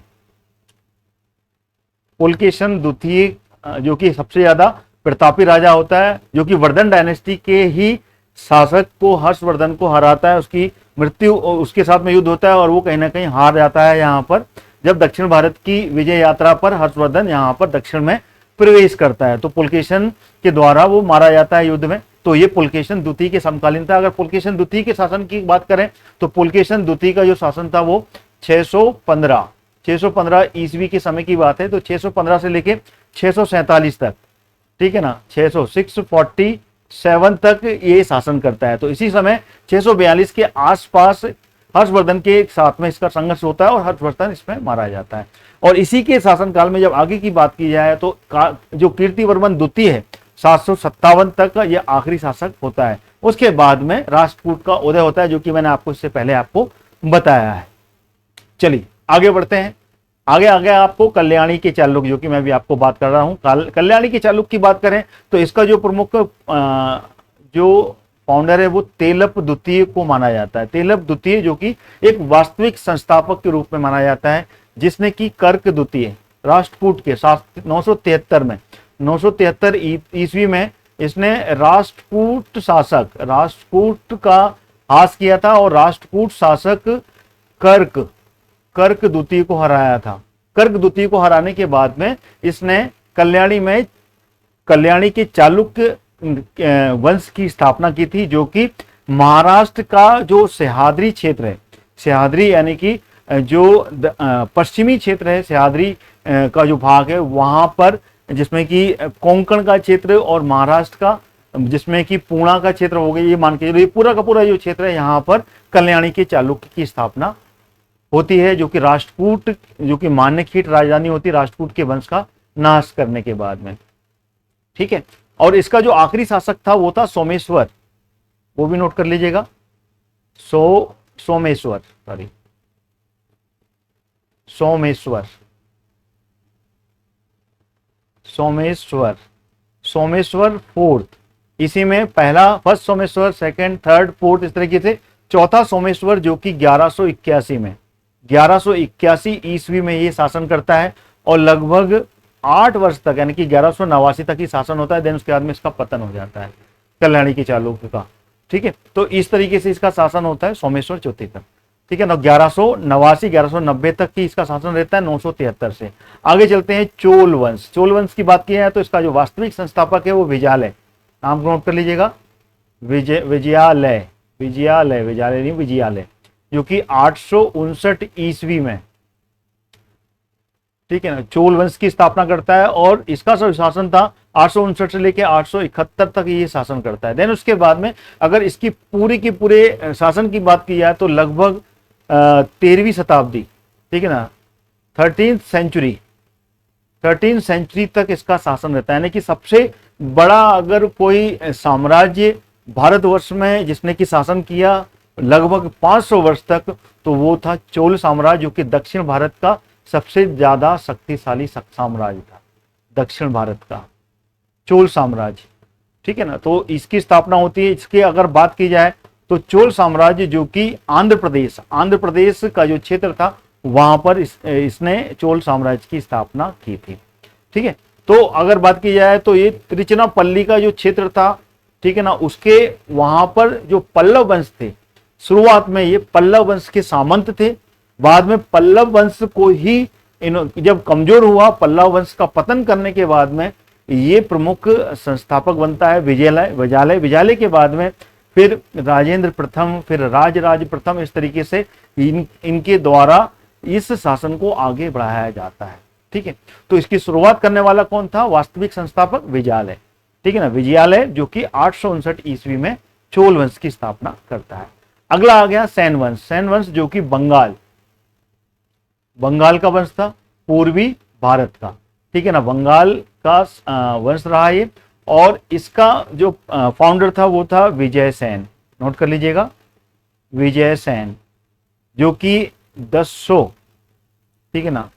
पुलकेशन द्वितीय जो कि सबसे ज्यादा प्रतापी राजा होता है, जो कि वर्धन डायनेस्टी के ही शासक को, हर्षवर्धन को हराता है, उसकी मृत्यु, उसके साथ में युद्ध होता है और वो कहीं ना कहीं हार जाता है यहाँ पर, जब दक्षिण भारत की विजय यात्रा पर हर्षवर्धन यहाँ पर दक्षिण में प्रवेश करता है, तो पुलकेशन के द्वारा वो मारा जाता है युद्ध में। तो ये पुलकेशन द्वितीय के समकालीन था। अगर पुलकेशन द्वितीय के शासन की बात करें तो पुलकेशन द्वितीय का जो शासन था वो 615 ईस्वी के समय की बात है। तो 615 से लेके 647 तक, ठीक है ना, 647 तक ये शासन करता है। तो इसी समय 642 के आसपास हर्षवर्धन के साथ में इसका संघर्ष होता है और हर्षवर्धन इसमें मारा जाता है। और इसी के शासनकाल में जब आगे की बात की जाए तो जो कीर्तिवर्मन द्वितीय है 757 तक का ये आखिरी शासक होता है। उसके बाद में राष्ट्रकूट का उदय होता है, जो कि मैंने आपको इससे पहले आपको बताया है। चलिए आगे बढ़ते हैं। आगे आपको कल्याणी के चालुक्य, जो कि मैं भी आपको बात कर रहा हूं। कल्याणी के चालुक्य की बात करें तो इसका जो प्रमुख जो फाउंडर है वो तेलप द्वितीय को माना जाता है। तेलप द्वितीय जो कि एक वास्तविक संस्थापक के रूप में माना जाता है, जिसने कि कर्क द्वितीय राष्ट्रकूट के 973 में 973 ईस्वी में इसने राष्ट्रकूट का हास किया था और राष्ट्रकूट शासक कर्क द्वितीय को हराया था। कर्क द्वितीय को हराने के बाद में इसने कल्याणी के चालुक्य वंश की स्थापना की थी, जो कि महाराष्ट्र का जो सह्याद्री क्षेत्र है, सह्याद्री यानी कि जो पश्चिमी क्षेत्र है, सह्याद्री का जो भाग है वहां पर, जिसमें कि कोंकण का क्षेत्र और महाराष्ट्र का, जिसमें कि पूर्णा का क्षेत्र हो गया, ये मान के ये पूरा का पूरा जो क्षेत्र है, यहाँ पर कल्याणी के चालुक्य की स्थापना होती है, जो कि राष्ट्रकूट, जो कि मान्यखीट राजधानी होती है राष्ट्रकूट के वंश का नाश करने के बाद में, ठीक है। और इसका जो आखिरी शासक था वो था सोमेश्वर, वो भी नोट कर लीजिएगा, सोमेश्वर फोर्थ। इसी में first Someshwar, second, third, fourth, इस तरीके से चौथा सोमेश्वर जो कि 1181 ईस्वी में ये शासन करता है और लगभग 8 वर्ष तक, यानी कि 1189 तक ही शासन होता है। देन उसके बाद में इसका पतन हो जाता है कल्याणी के चालुक्य का, ठीक है। तो इस तरीके से इसका शासन होता है सोमेश्वर चौथे तक, ठीक है ना। 1190 तक की इसका शासन रहता है 973 से। आगे चलते हैं चोल वंश की बात की है तो इसका जो वास्तविक संस्थापक है वो विजयालय, नाम नोट कर लीजिएगा, विजयालय, जो कि 859 ईस्वी में, ठीक है ना, चोल वंश की स्थापना करता है और इसका जो शासन था 859 से लेकर 871 तक ये शासन करता है। देन उसके बाद में अगर इसकी पूरी की पूरे शासन की बात की जाए तो लगभग 13वीं शताब्दी, ठीक है ना, 13th सेंचुरी तक इसका शासन रहता है। यानी कि सबसे बड़ा अगर कोई साम्राज्य भारतवर्ष में जिसने कि शासन किया लगभग 500 वर्ष तक, तो वो था चोल साम्राज्य, जो कि दक्षिण भारत का सबसे ज्यादा शक्तिशाली साम्राज्य था, दक्षिण भारत का चोल साम्राज्य, ठीक है ना। तो इसकी स्थापना होती है। इसकी अगर बात की जाए तो चोल साम्राज्य जो कि आंध्र प्रदेश का जो क्षेत्र था वहां पर इसने चोल साम्राज्य की स्थापना की थी, ठीक है। तो अगर बात की जाए तो ये त्रिचनापल्ली का जो क्षेत्र था, ठीक है ना, उसके वहां पर जो पल्लव वंश थे, शुरुआत में ये पल्लव वंश के सामंत थे, बाद में पल्लव वंश को ही जब कमजोर हुआ, पल्लव वंश का पतन करने के बाद में ये प्रमुख संस्थापक बनता है विजयालय के बाद में फिर राजेंद्र प्रथम, फिर राजराज प्रथम, इस तरीके से इनके द्वारा इस शासन को आगे बढ़ाया जाता है, ठीक है। तो इसकी शुरुआत करने वाला कौन था? वास्तविक संस्थापक विजयालय, ठीक है ना, विजयालय जो कि 859 ईस्वी में चोल वंश की स्थापना करता है। अगला आ गया सेन वंश जो कि बंगाल का वंश था, पूर्वी भारत का, ठीक है ना, बंगाल का वंश रहा ये। और इसका जो फाउंडर था वो था विजय सेन, नोट कर लीजिएगा, विजय सेन, जो कि 1000, ठीक है ना,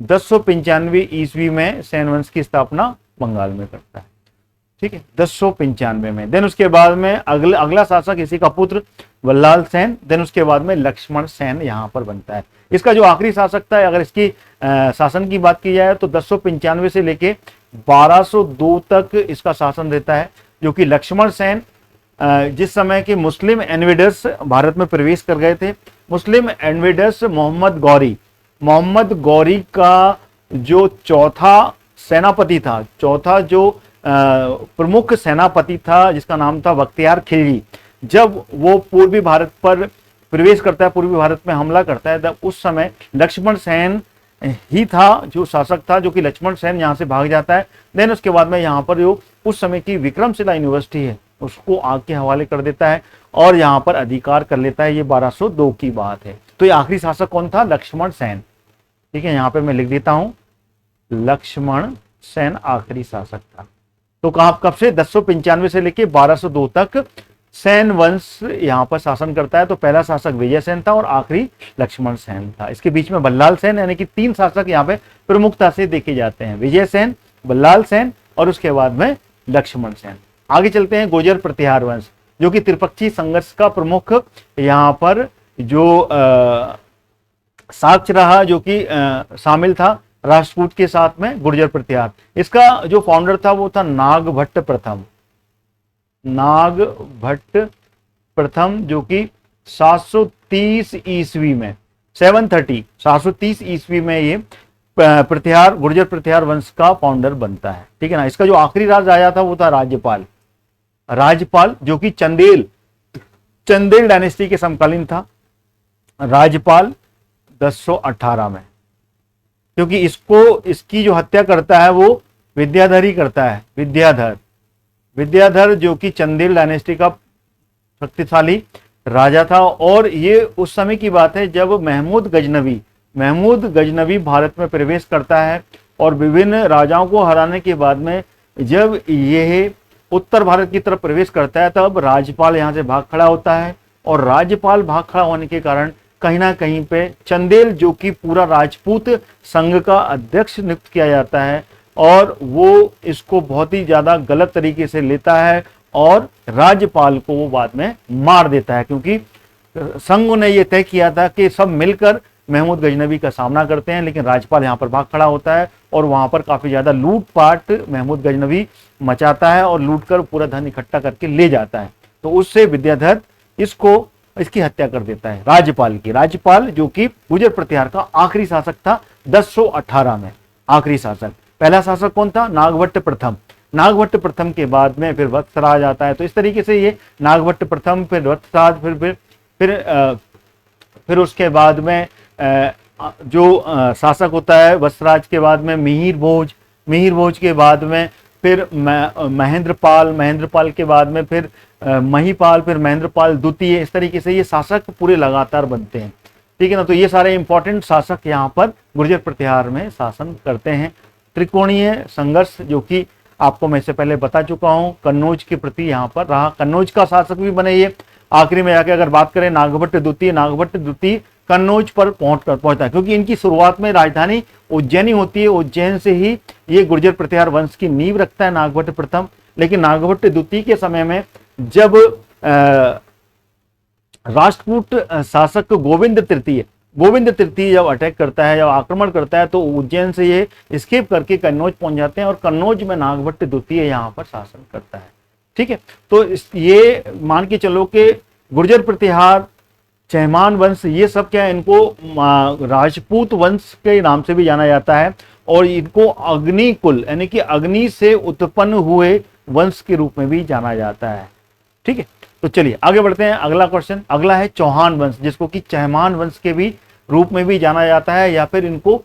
1095 ईस्वी में सेन वंश की स्थापना बंगाल में करता है। ठीक है, 1095 में। देन उसके बाद में अगला शासक इसी का पुत्र वल्लाल सेन, देन उसके बाद में लक्ष्मण सेन यहाँ पर बनता है। इसका जो आखिरी शासक था, अगर इसकी शासन की बात की जाए तो 1095 से लेके 1202 तक इसका शासन रहता है, जो कि लक्ष्मण सेन जिस समय के मुस्लिम इन्वेडर्स भारत में प्रवेश कर गए थे, मुस्लिम इन्वेडर्स मोहम्मद गौरी का जो चौथा सेनापति था, चौथा जो प्रमुख सेनापति था, जिसका नाम था बख्तियार खिलजी, जब वो पूर्वी भारत पर प्रवेश करता है, पूर्वी भारत में हमला करता है, तब उस समय लक्ष्मण सेन ही था जो शासक था, जो कि लक्ष्मण सेन यहाँ से भाग जाता है। देन उसके बाद में यहाँ पर जो उस समय की विक्रमशिला यूनिवर्सिटी है उसको आग के हवाले कर देता है और यहाँ पर अधिकार कर लेता है। ये 1202 की बात है। तो ये आखिरी शासक कौन था? लक्ष्मण सेन। ठीक है, यहाँ पे मैं लिख देता हूं, लक्ष्मण सेन आखिरी शासक था। तो कब से? 1095 से लेके 1202 तक सेन वंश यहाँ पर शासन करता है। तो पहला शासक विजय सेन था और आखिरी लक्ष्मण सेन था। इसके बीच में बल्लाल सेन, यानी कि 3 शासक यहाँ पे प्रमुखता से देखे जाते हैं, विजय सेन, बल्लाल सेन और उसके बाद में लक्ष्मण सेन। आगे चलते हैं, गुर्जर प्रतिहार वंश, जो कि त्रिपक्षीय संघर्ष का प्रमुख यहाँ पर जो साक्ष्य रहा, जो कि शामिल था राष्ट्रकूट के साथ में गुर्जर प्रतिहार। इसका जो फाउंडर था वो था नागभट्ट प्रथम, जो कि 730 ईस्वी में 730 ईस्वी में ये गुर्जर प्रतिहार वंश का फाउंडर बनता है। ठीक है ना। इसका जो आखिरी राज आया था वो था राजपाल, जो कि चंदेल डायनेस्टी के समकालीन था। राजपाल 1018 में, क्योंकि इसकी जो हत्या करता है वो विद्याधर ही करता है। विद्याधर जो कि चंदेल डायनेस्टी का शक्तिशाली राजा था। और ये उस समय की बात है जब महमूद गजनवी भारत में प्रवेश करता है और विभिन्न राजाओं को हराने के बाद में जब यह उत्तर भारत की तरफ प्रवेश करता है, तब राजपाल यहाँ से भाग खड़ा होता है। और राजपाल भाग खड़ा होने के कारण कहीं ना कहीं पे चंदेल, जो कि पूरा राजपूत संघ का अध्यक्ष नियुक्त किया जाता है, और वो इसको बहुत ही ज्यादा गलत तरीके से लेता है और राज्यपाल को वो बाद में मार देता है, क्योंकि संघ ने ये तय किया था कि सब मिलकर महमूद गजनवी का सामना करते हैं। लेकिन राज्यपाल यहाँ पर भाग खड़ा होता है और वहां पर काफी ज्यादा लूटपाट महमूद गजनवी मचाता है और लूटकर पूरा धन इकट्ठा करके ले जाता है। तो उससे विद्याधर इसकी हत्या कर देता है, राजपाल जो कि गुर्जर प्रतिहार का आखिरी शासक था 1018 में। आखिरी शासक, पहला शासक कौन था? नागभट्ट प्रथम के बाद में फिर वत्सराज आता है। तो इस तरीके से ये नागभट्ट प्रथम, फिर वत्सराज, फिर उसके बाद में जो शासक होता है वत्सराज के बाद में मिहिर भोज के बाद में फिर महेंद्रपाल के बाद में फिर महीपाल, फिर महेंद्रपाल द्वितीय। इस तरीके से ये शासक पूरे लगातार बनते हैं। ठीक है ना। तो ये सारे इंपॉर्टेंट शासक यहाँ पर गुर्जर प्रतिहार में शासन करते हैं। त्रिकोणीय संघर्ष, जो कि आपको मैं इससे पहले बता चुका हूं, कन्नौज के प्रति यहाँ पर रहा। कन्नौज का शासक भी बने ये। आखिरी में जाके अगर बात करें नागभट्ट द्वितीय कन्नौज पर पहुंचता है, क्योंकि इनकी शुरुआत में राजधानी उज्जैनी होती है। उज्जैन से ही ये गुर्जर प्रतिहार वंश की नींव रखता है नागभट्ट प्रथम। लेकिन नागभट्ट द्वितीय के समय में जब राष्ट्रकूट शासक गोविंद तृतीय जब अटैक करता है, जब आक्रमण करता है, तो उज्जैन से ये एस्केप करके कन्नौज पहुंच जाते हैं और कन्नौज में नागभट्ट द्वितीय यहाँ पर शासन करता है। ठीक है। तो ये मान के चलो कि गुर्जर प्रतिहार, चहमान वंश, ये सब क्या है, इनको राजपूत वंश के नाम से भी जाना जाता है और इनको अग्निकुल यानी कि अग्नि से उत्पन्न हुए वंश के रूप में भी जाना जाता है। ठीक है। तो चलिए आगे बढ़ते हैं। अगला क्वेश्चन, अगला है चौहान वंश, जिसको कि चहमान वंश के भी रूप में भी जाना जाता है, या फिर इनको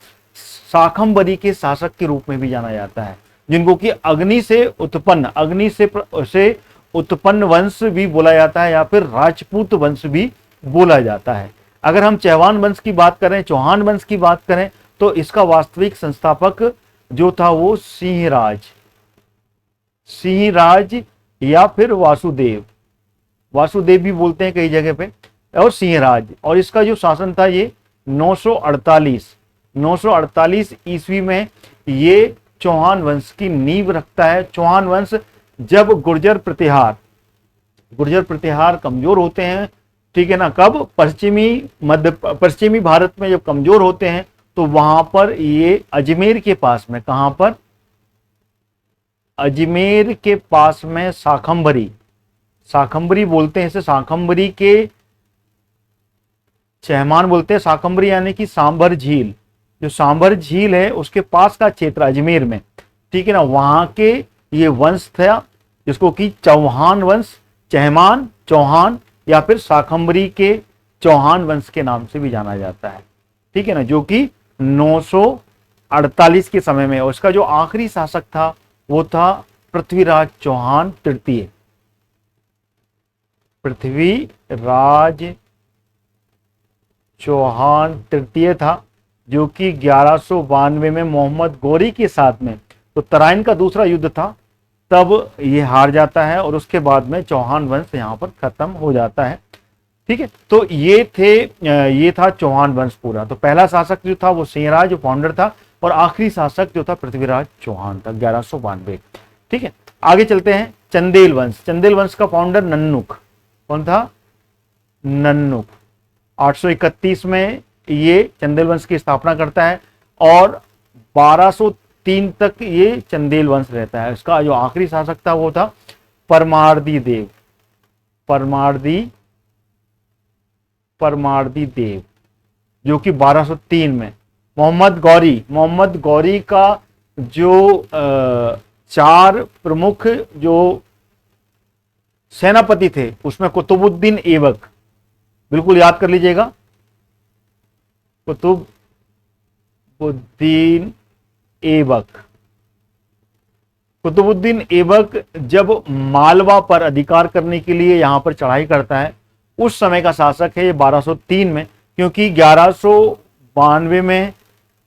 शाकंभरी के शासक के रूप में भी जाना जाता है, जिनको कि अग्नि से उत्पन्न वंश भी बोला जाता है, या फिर राजपूत वंश भी बोला जाता है। अगर हम चौहान वंश की बात करें तो इसका वास्तविक संस्थापक जो था वो सिंहराज या फिर वासुदेव भी बोलते हैं कई जगह पे, और सिंहराज। और इसका जो शासन था ये 948 ईस्वी में ये चौहान वंश की नींव रखता है। चौहान वंश जब गुर्जर प्रतिहार कमजोर होते हैं, ठीक है ना, कब? पश्चिमी भारत में जब कमजोर होते हैं तो वहां पर ये अजमेर के पास में, कहां पर? अजमेर के पास में शाकंभरी बोलते हैं इसे, शाकंभरी के चहमान बोलते हैं। शाकंभरी यानी कि सांभर झील, जो सांभर झील है उसके पास का क्षेत्र अजमेर में, ठीक है ना, वहां के ये वंश था जिसको कि चौहान वंश, चहमान, चौहान या फिर शाकंभरी के चौहान वंश के नाम से भी जाना जाता है, ठीक है ना, जो कि 948 के समय में। उसका जो आखिरी शासक था वो था पृथ्वीराज चौहान तृतीय। पृथ्वीराज चौहान तृतीय था, जो कि 1192 में मोहम्मद गौरी के साथ में, तो तराइन का दूसरा युद्ध था, तब ये हार जाता है और उसके बाद में चौहान वंश यहाँ पर खत्म हो जाता है, ठीक है। तो ये था चौहान वंश पूरा। तो पहला शासक जो था वो सिंहराज, जो फाउंडर था, और आखिरी शासक जो था पृथ्वीराज चौहान था, 1192, ठीक है। आगे चलते हैं, चंदेल वंश का फाउंडर नन्नुक। कौन था? नन्नुक। 831 में ये चंदेल वंश की स्थापना करता है और 1203 तक ये चंदेल वंश रहता है। इसका जो आखिरी शासक था वो था परमार्दी देव, जो कि 1203 में। मोहम्मद गौरी का जो 4 प्रमुख जो सेनापति थे उसमें कुतुबुद्दीन ऐबक, बिल्कुल याद कर लीजिएगा, कुतुबुद्दीन ऐबक जब मालवा पर अधिकार करने के लिए यहां पर चढ़ाई करता है, उस समय का शासक है ये 1203 में, क्योंकि 1192 में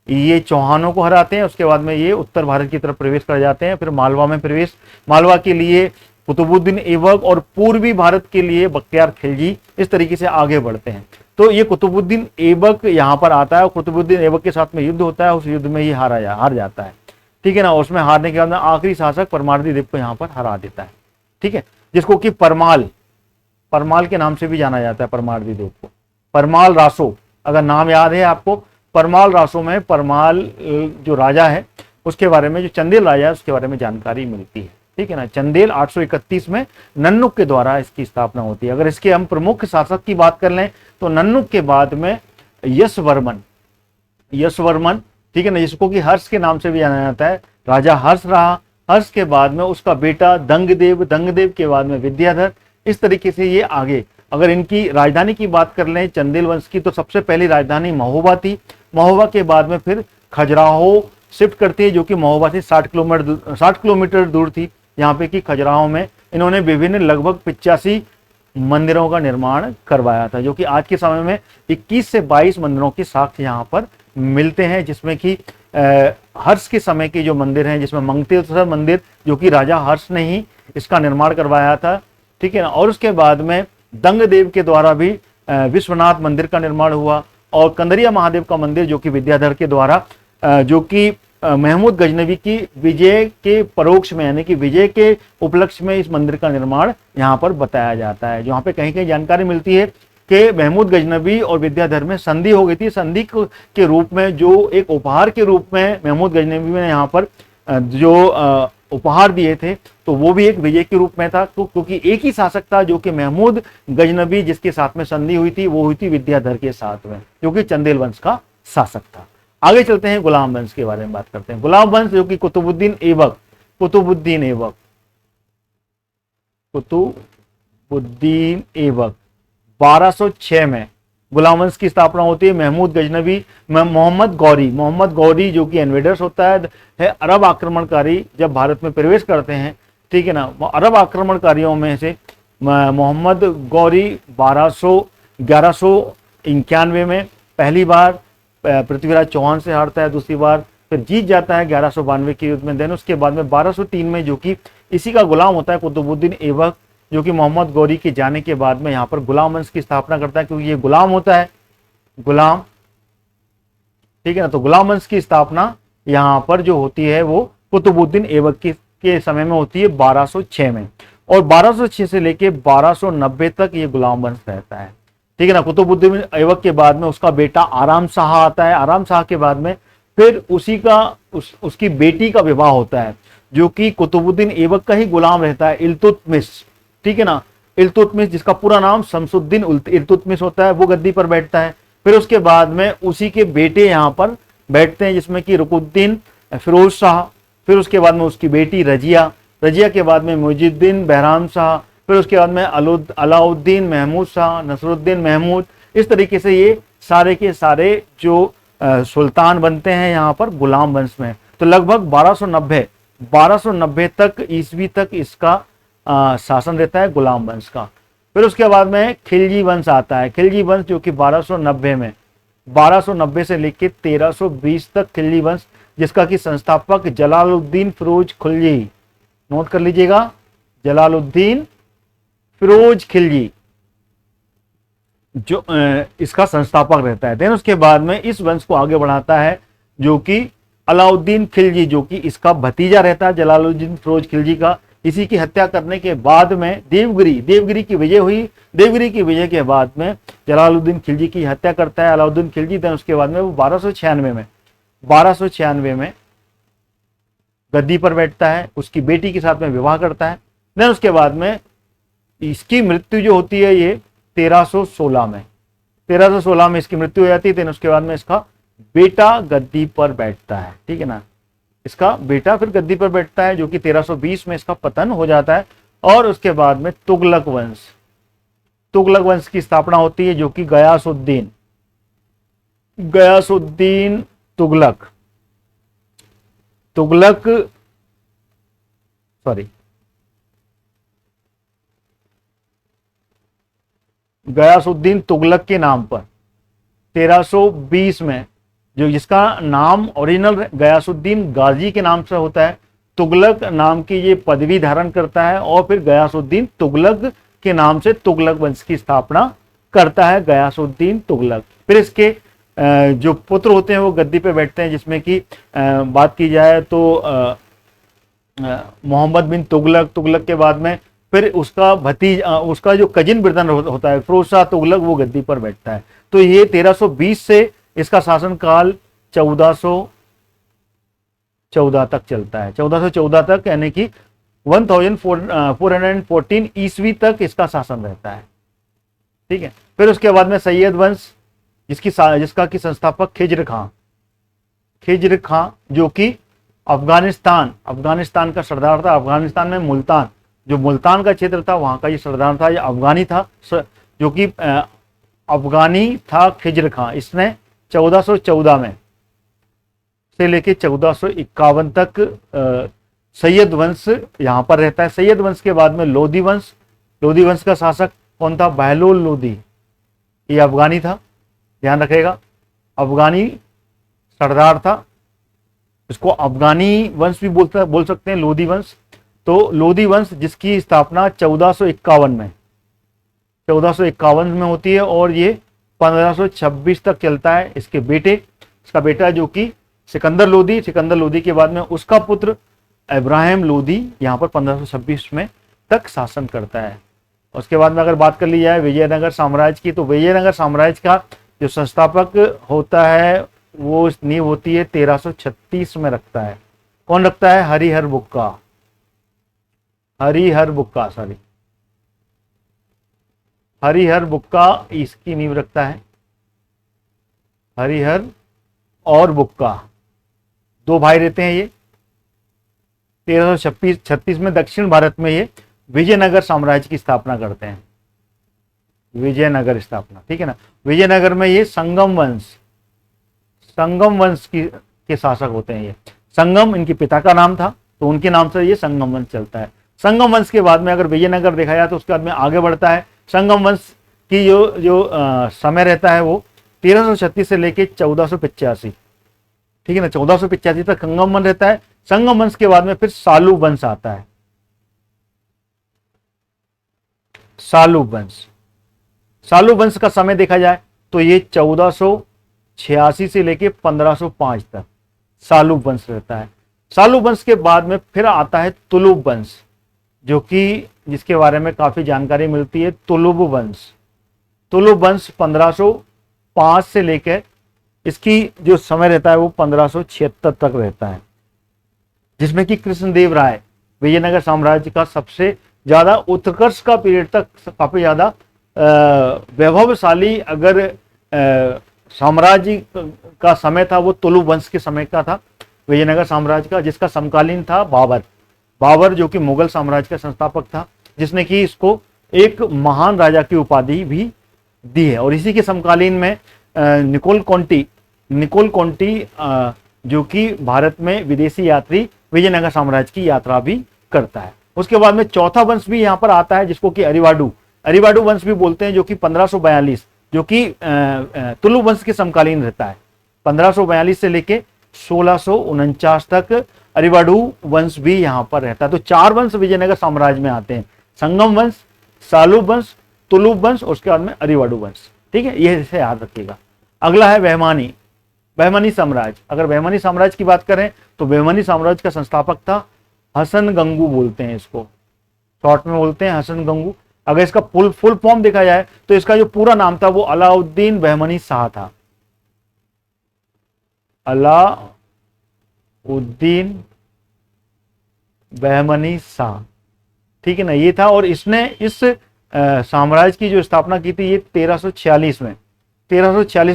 ये चौहानों को हराते हैं, उसके बाद में ये उत्तर भारत की तरफ प्रवेश कर जाते हैं, फिर मालवा के लिए कुतुबुद्दीन ऐबक और पूर्वी भारत के लिए बख्तियार खिलजी, इस तरीके से आगे बढ़ते हैं। तो ये कुतुबुद्दीन ऐबक यहाँ पर आता है और कुतुबुद्दीन ऐबक के साथ में युद्ध होता है, उस युद्ध में ये हार जाता है, ठीक है ना। उसमें हारने के बाद में आखिरी शासक परमार्दी देव को यहाँ पर हरा देता है, ठीक है, जिसको कि परमाल के नाम से भी जाना जाता है। परमार्दी देव को परमाल रासो, अगर नाम याद है आपको, परमाल रासो में परमाल जो राजा है उसके बारे में, जो चंदेल राजा है उसके बारे में जानकारी मिलती है, ठीक है ना। चंदेल 831 में नन्नुक के द्वारा इसकी स्थापना होती है। अगर इसके हम प्रमुख शासक की बात कर लें तो नन्नुक के बाद में यशवर्मन, ठीक है ना, जिसको कि हर्ष के नाम से भी जाना जाता है। राजा हर्ष रहा, हर्ष के बाद में उसका बेटा दंगदेव के बाद में विद्याधर, इस तरीके से ये आगे। अगर इनकी राजधानी की बात कर लें चंदेल वंश की, तो सबसे पहली राजधानी महोबा थी। महोबा के बाद में फिर खजुराहो शिफ्ट करती है, जो कि महोबा से 60 किलोमीटर दूर थी। यहाँ पे कि खजुराहो में इन्होंने विभिन्न लगभग 85 मंदिरों का निर्माण करवाया था, जो कि आज के समय में 21 से 22 मंदिरों के साक्ष्य यहाँ पर मिलते हैं, जिसमें कि हर्ष के समय के जो मंदिर हैं, जिसमें मंगतेश्वर मंदिर, जो कि राजा हर्ष ने ही इसका निर्माण करवाया था, ठीक है ना। और उसके बाद में दंगदेव के द्वारा भी विश्वनाथ मंदिर का निर्माण हुआ, और कंदरिया महादेव का मंदिर जो कि विद्याधर के द्वारा, जो कि महमूद गजनवी की विजय के परोक्ष में, यानी कि विजय के उपलक्ष्य में इस मंदिर का निर्माण यहाँ पर बताया जाता है। जहाँ पे कहीं कहीं जानकारी मिलती है कि महमूद गजनवी और विद्याधर में संधि हो गई थी। संधि के रूप में, जो एक उपहार के रूप में महमूद गजनवी ने यहाँ पर जो उपहार दिए थे, तो वो भी एक विजय के रूप में था, क्योंकि एक ही शासक था जो कि महमूद गजनवी जिसके साथ में संधि हुई थी, वो हुई थी विद्याधर के साथ में, जो कि चंदेल वंश का शासक था। आगे चलते हैं, गुलाम वंश के बारे में बात करते हैं। गुलाम वंश जो कि कुतुबुद्दीन ऐबक 1206 में गुलाम वंश की स्थापना होती है। महमूद गजनवी, मोहम्मद गौरी जो कि इन्वेडर्स होता है अरब आक्रमणकारी, जब भारत में प्रवेश करते हैं, ठीक है ना। अरब आक्रमणकारियों में से मोहम्मद गौरी 1191 में पहली बार पृथ्वीराज चौहान से हारता है, दूसरी बार फिर जीत जाता है 1192 के युद्ध में। देन उसके बाद में 1203 में, जो कि इसी का गुलाम होता है कुतुबुद्दीन ऐबक, जो कि मोहम्मद गौरी के जाने के बाद में यहाँ पर गुलाम वंश की स्थापना करता है, क्योंकि ये गुलाम होता है, गुलाम, ठीक है ना। तो गुलाम वंश की स्थापना यहाँ पर जो होती है वो कुतुबुद्दीन ऐबक के समय में होती है 1206 में, और 1206 से लेके 1290 तक ये गुलाम वंश रहता है। ठीक है ना। कुतुबुद्दीन ऐबक के बाद में उसका बेटा आराम शाह आता है। आराम शाह के बाद में फिर उसी का उसकी बेटी का विवाह होता है, जो कि कुतुबुद्दीन ऐबक का ही गुलाम रहता है, इल्तुतमिश। ठीक है ना। इल्तुतमिश, जिसका पूरा नाम शमसुद्दीन इल्तुतमिश होता है, वो गद्दी पर बैठता है। फिर उसके बाद में उसी के बेटे यहाँ पर बैठते हैं, जिसमें कि रुकुद्दीन फिरोज शाह, फिर उसके बाद में उसकी बेटी रजिया, रजिया के बाद में मुइजुद्दीन बहराम शाह, फिर उसके बाद में अलाउद्दीन महमूद शाह, नसरुद्दीन महमूद। इस तरीके से ये सारे के सारे जो सुल्तान बनते हैं यहाँ पर गुलाम वंश में। तो लगभग 1290 तक ईस्वी तक इसका शासन रहता है गुलाम वंश का। फिर उसके बाद में खिलजी वंश आता है। खिलजी वंश जो कि 1290 से लेकर 1320 तक खिलजी वंश, जिसका कि संस्थापक जलालुद्दीन फिरोज खिलजी, नोट कर लीजिएगा, जलालुद्दीन फिरोज खिलजी जो इसका संस्थापक रहता है। देन उसके बाद में इस वंश को आगे बढ़ाता है जो कि अलाउद्दीन खिलजी, जो कि इसका भतीजा रहता है जलालुद्दीन फिरोज खिलजी का। इसी की हत्या करने के बाद में देवगिरी की विजय हुई। देवगिरी की विजय के बाद में जलालुद्दीन खिलजी की हत्या करता है अलाउद्दीन खिलजी। देन उसके बाद में वो 1296 में गद्दी पर बैठता है, उसकी बेटी के साथ में विवाह करता है। देन उसके बाद में इसकी मृत्यु जो होती है ये 1316 में इसकी मृत्यु हो जाती है। देन उसके बाद में इसका बेटा गद्दी पर बैठता है। ठीक है ना। इसका बेटा फिर गद्दी पर बैठता है, जो कि 1320 में इसका पतन हो जाता है। और उसके बाद में तुगलक वंश की स्थापना होती है, जो कि गयासुद्दीन गयासुद्दीन तुगलक के नाम पर 1320 में, जो जिसका नाम ओरिजिनल गयासुद्दीन गाजी के नाम से होता है, तुगलक नाम की ये पदवी धारण करता है और फिर गयासुद्दीन तुगलक के नाम से तुगलक वंश की स्थापना करता है गयासुद्दीन तुगलक। फिर इसके जो पुत्र होते हैं वो गद्दी पे बैठते हैं, जिसमें कि बात की जाए तो मोहम्मद बिन तुगलक के बाद में फिर उसका जो कजिन ब्रदर होता है फिरोज शाह तुगलक, वो गद्दी पर बैठता है। तो ये 1320 से इसका शासनकाल 1414 तक चलता है। 1414 तक, यानी कि 1414 ईस्वी तक इसका शासन रहता है। ठीक है। फिर उसके बाद में सैयद वंश, जिसका कि संस्थापक खिज्र खां, जो कि अफगानिस्तान का सरदार था। अफगानिस्तान में मुल्तान का क्षेत्र था, वहां का ये सरदार था, ये अफगानी था, जो कि अफगानी था खिज्र खां। इसने 1414 में से लेके 1451 तक सैयद वंश यहाँ पर रहता है। सैयद वंश के बाद में लोधी वंश का शासक कौन था? बहलोल लोधी। ये अफगानी था, ध्यान रखिएगा, अफगानी सरदार था। इसको अफगानी वंश भी बोल सकते हैं, लोधी वंश। तो लोधी वंश जिसकी स्थापना 1451 में होती है और ये 1526 तक चलता है। इसका बेटा जो कि सिकंदर लोधी के बाद में उसका पुत्र इब्राहिम लोधी यहाँ पर 1526 में तक शासन करता है। उसके बाद में अगर बात कर ली जाए विजयनगर साम्राज्य की, तो विजयनगर साम्राज्य का जो संस्थापक होता है वो नींव होती है 1336 में रखता है। कौन रखता है? हरिहर बुक्का इसकी नींव रखता है। हरिहर और बुक्का दो भाई रहते हैं। ये 1336 में दक्षिण भारत में ये विजयनगर साम्राज्य की स्थापना करते हैं। विजयनगर स्थापना, ठीक है ना। विजयनगर में ये संगम वंश के शासक होते हैं। ये संगम इनके पिता का नाम था, तो उनके नाम से ये संगम वंश चलता है। संगम वंश के बाद में अगर विजयनगर देखा जाए तो उसके बाद में आगे बढ़ता है। संगम वंश की जो समय रहता है वो 1336 से लेके 1485, ठीक है ना, 1485 तक संगम वंश रहता है। संगम वंश के बाद में फिर सालू वंश आता है। सालू वंश का समय देखा जाए तो ये 1486 से लेके 1505 तक सालू वंश रहता है। सालू वंश के बाद में फिर आता है तुलुब वंश, जो कि जिसके बारे में काफी जानकारी मिलती है। तुलुब वंश, तुलुब वंश 1505 से लेकर इसकी जो समय रहता है वो 1576 तक रहता है, जिसमें कि कृष्णदेव राय विजयनगर साम्राज्य का सबसे ज्यादा उत्कर्ष का पीरियड तक काफी ज्यादा वैभवशाली अगर साम्राज्य का समय था वो तुलुब वंश के समय का था, विजयनगर साम्राज्य का, जिसका समकालीन था बाबर। बाबर जो कि मुगल साम्राज्य का संस्थापक था, जिसने कि इसको एक महान राजा की उपाधि भी दी है। और इसी के समकालीन में निकोल कॉन्टी जो कि भारत में विदेशी यात्री विजयनगर साम्राज्य की यात्रा भी करता है। उसके बाद में चौथा वंश भी यहाँ पर आता है, जिसको कि अरिवाडू वंश भी बोलते हैं, जो कि 1542 जो कि तुलुब वंश के समकालीन रहता है। 1542 से लेके 1649 तक अरिवाडू वंश भी यहाँ पर रहता है। तो 4 वंश विजयनगर साम्राज्य में आते हैं, संगम वंश, सालूब वंश, तुलुब वंश, उसके बाद में अरिवाडू वंश। ठीक है, ये इसे याद रखिएगा। अगला है बहमनी साम्राज्य। अगर बहमनी साम्राज्य की बात करें तो बहमनी साम्राज्य का संस्थापक था हसन गंगू, बोलते हैं इसको, शॉर्ट में बोलते हैं हसन गंगू। अगर इसका फुल फॉर्म देखा जाए तो इसका जो पूरा नाम था वो अलाउद्दीन बहमनी शाह था, अलाउद्दीन बहमनी शाह। ठीक है ना, ये था। और इसने इस साम्राज्य की जो स्थापना की थी ये 1346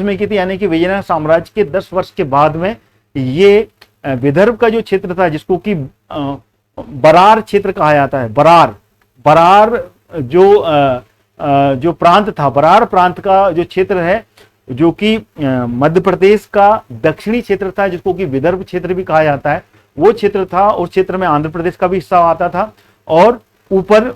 में की थी, यानी कि विजयनगर साम्राज्य के 10 वर्ष के बाद में ये विदर्भ का जो क्षेत्र था, जिसको कि बरार क्षेत्र कहा जाता है, बरार जो प्रांत था, बरार प्रांत का जो क्षेत्र है, जो कि मध्य प्रदेश का दक्षिणी क्षेत्र था, जिसको कि विदर्भ क्षेत्र भी कहा जाता है, वो क्षेत्र था। उस क्षेत्र में आंध्र प्रदेश का भी हिस्सा आता था और ऊपर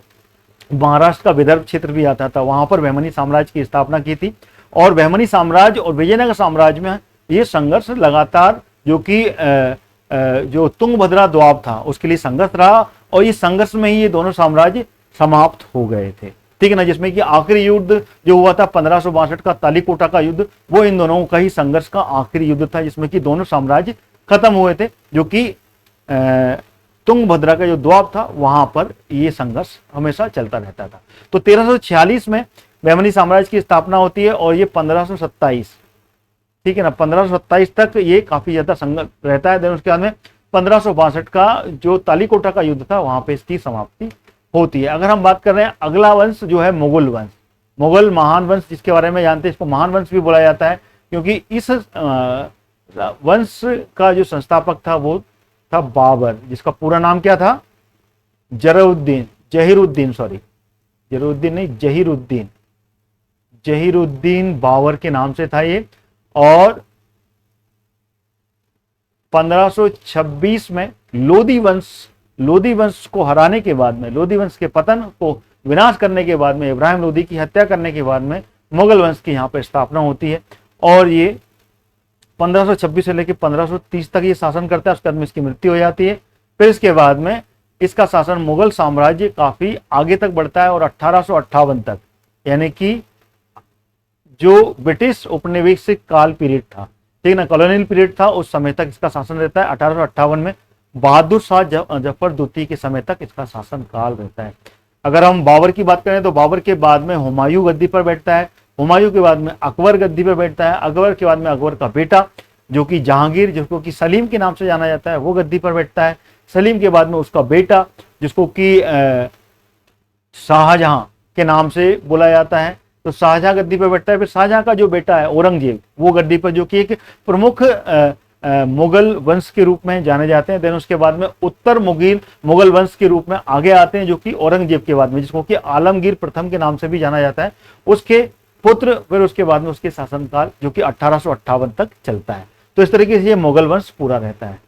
महाराष्ट्र का विदर्भ क्षेत्र भी आता था। वहां पर बहमनी साम्राज्य की स्थापना की थी। और बहमनी साम्राज्य और विजयनगर साम्राज्य में ये संघर्ष लगातार, जो कि जो तुंगभद्रा दोआब था उसके लिए संघर्ष रहा, और इस संघर्ष में ही ये दोनों साम्राज्य समाप्त हो गए थे। ठीक है ना, जिसमें कि आखिरी युद्ध जो हुआ था 1562 का तालीकोटा का युद्ध, वो इन दोनों का ही संघर्ष का आखिरी युद्ध था, जिसमें कि दोनों साम्राज्य खत्म हुए थे, जो कि तुंगभद्रा का जो दोआब था वहां पर ये संघर्ष हमेशा चलता रहता था। तो 1346 में बहमनी साम्राज्य की स्थापना होती है और ये 1527, ठीक है ना, 1527 तक ये काफी ज्यादा संघर्ष रहता है। देन उसके बाद में 1562 का जो तालीकोटा का युद्ध था वहां पे इसकी समाप्ति होती है। अगर हम बात कर रहे हैं अगला वंश जो है मुगल वंश, मुगल महान वंश जिसके बारे में जानते हैं, इसको महान वंश भी बोला जाता है, क्योंकि इस वंश का जो संस्थापक था वो था बाबर, जिसका पूरा नाम क्या था, जहीरुद्दीन बाबर के नाम से था ये। और 1526 में लोदी वंश को हराने के बाद में, लोदी वंश के पतन को विनाश करने के बाद में, इब्राहिम लोदी की हत्या करने के बाद में मुगल वंश की यहाँ पर स्थापना होती है। और ये 1526 से लेकर 1530 तक ये शासन करता है, उसके बाद में इसकी मृत्यु हो जाती है। फिर इसके बाद में इसका शासन मुगल साम्राज्य काफी आगे तक बढ़ता है और 1858 तक, यानी कि जो ब्रिटिश औपनिवेशिक काल पीरियड था, ठीक ना, कॉलोनियल पीरियड था, उस समय तक इसका शासन रहता है। 1858 में बहादुर शाह जफर द्वितीय के समय तक इसका शासन काल रहता है। अगर हम बाबर की बात करें तो बाबर के बाद में हुमायूं गद्दी पर बैठता है, हुमायूं के बाद में अकबर गद्दी पर बैठता है, अकबर के बाद में अकबर का बेटा जो कि जहांगीर, जिसको कि सलीम के नाम से जाना जाता है, वो गद्दी पर बैठता है। सलीम के बाद में उसका बेटा जिसको कि शाहजहां के नाम से बोला जाता है, तो शाहजहां गद्दी पर बैठता है। फिर शाहजहां का जो बेटा है औरंगजेब, वो गद्दी पर, जो कि एक प्रमुख मुगल वंश के रूप में जाने जाते हैं। देन उसके बाद में उत्तर मुगल वंश के रूप में आगे आते हैं, जो कि औरंगजेब के बाद में, जिसको कि आलमगीर प्रथम के नाम से भी जाना जाता है, उसके पुत्र। फिर उसके बाद में उसके शासनकाल जो कि 1858 तक चलता है। तो इस तरीके से ये मुगल वंश पूरा रहता है।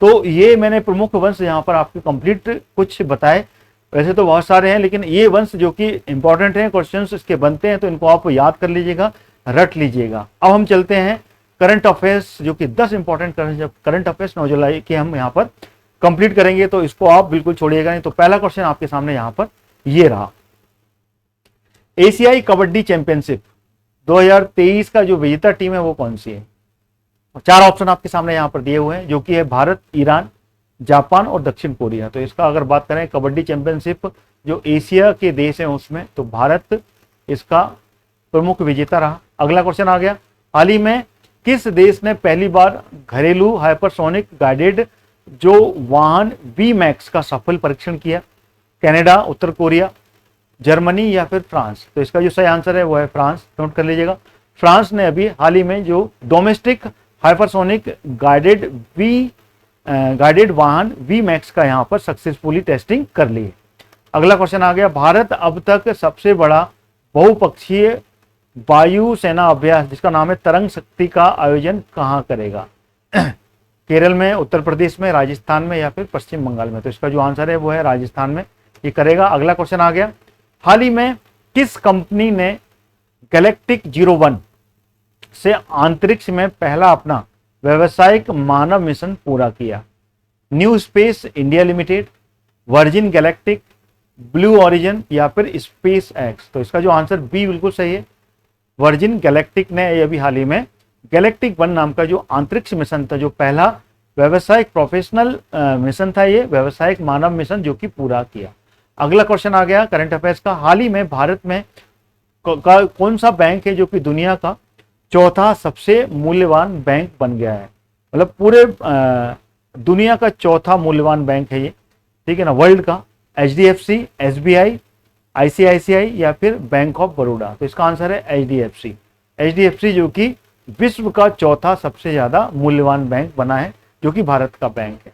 तो ये मैंने प्रमुख वंश यहाँ पर आपको कंप्लीट कुछ बताए, वैसे तो बहुत सारे हैं, लेकिन ये वंश जो कि इंपॉर्टेंट हैं, क्वेश्चंस इसके बनते हैं, तो इनको आप याद कर लीजिएगा, रट लीजिएगा। अब हम चलते हैं करंट अफेयर्स, जो कि 10 इंपॉर्टेंट करंट अफेयर्स 9 जुलाई के हम यहाँ पर कंप्लीट करेंगे, तो इसको आप बिल्कुल छोड़िएगा नहीं। तो पहला क्वेश्चन आपके सामने यहाँ पर ये रहा, एशियाई कबड्डी चैंपियनशिप 2023 का जो विजेता टीम है वो कौन सी है? 4 ऑप्शन आपके सामने यहाँ पर दिए हुए हैं, जो कि है भारत, ईरान, जापान और दक्षिण कोरिया। तो इसका अगर बात करें कबड्डी चैंपियनशिप जो एशिया के देश हैं उसमें, तो भारत इसका प्रमुख विजेता रहा। अगला क्वेश्चन आ गया, हाल ही में किस देश ने पहली बार घरेलू हाइपरसोनिक गाइडेड जो वाहन वी मैक्स का सफल परीक्षण किया? कनाडा, उत्तर कोरिया, जर्मनी या फिर फ्रांस? तो इसका जो सही आंसर है वो है फ्रांस। नोट कर लीजिएगा, फ्रांस ने अभी हाल ही में जो डोमेस्टिक हाइपरसोनिक गाइडेड वाहन वी मैक्स का यहाँ पर सक्सेसफुली टेस्टिंग कर ली है। अगला क्वेश्चन आ गया, भारत अब तक सबसे बड़ा बहुपक्षीय वायुसेना अभ्यास जिसका नाम है तरंग शक्ति का आयोजन कहाँ करेगा? केरल में, उत्तर प्रदेश में, राजस्थान में या फिर पश्चिम बंगाल में? तो इसका जो आंसर है वो है राजस्थान में ये करेगा। अगला क्वेश्चन आ गया, हाल ही में किस कंपनी ने गैलेक्टिक 01 से अंतरिक्ष में पहला अपना व्यावसायिक मानव मिशन पूरा किया? New space India limited, virgin galactic, blue origin या फिर स्पेस एक्स? तो इसका जो आंसर बी बिल्कुल सही है, वर्जिन गैलेक्टिक ने अभी हाल ही में गैलेक्टिक 1 नाम का जो अंतरिक्ष मिशन था, जो पहला व्यावसायिक प्रोफेशनल मिशन था, ये व्यावसायिक मानव मिशन जो कि पूरा किया। अगला क्वेश्चन आ गया करंट अफेयर्स का, हाल ही में भारत में कौन सा बैंक है जो कि दुनिया का चौथा सबसे मूल्यवान बैंक बन गया है? मतलब पूरे दुनिया का चौथा मूल्यवान बैंक है ये, ठीक है ना, वर्ल्ड का। HDFC, SBI, ICICI या फिर बैंक ऑफ बड़ौदा? तो इसका आंसर है HDFC। HDFC जो कि विश्व का चौथा सबसे ज्यादा मूल्यवान बैंक बना है, जो कि भारत का बैंक है।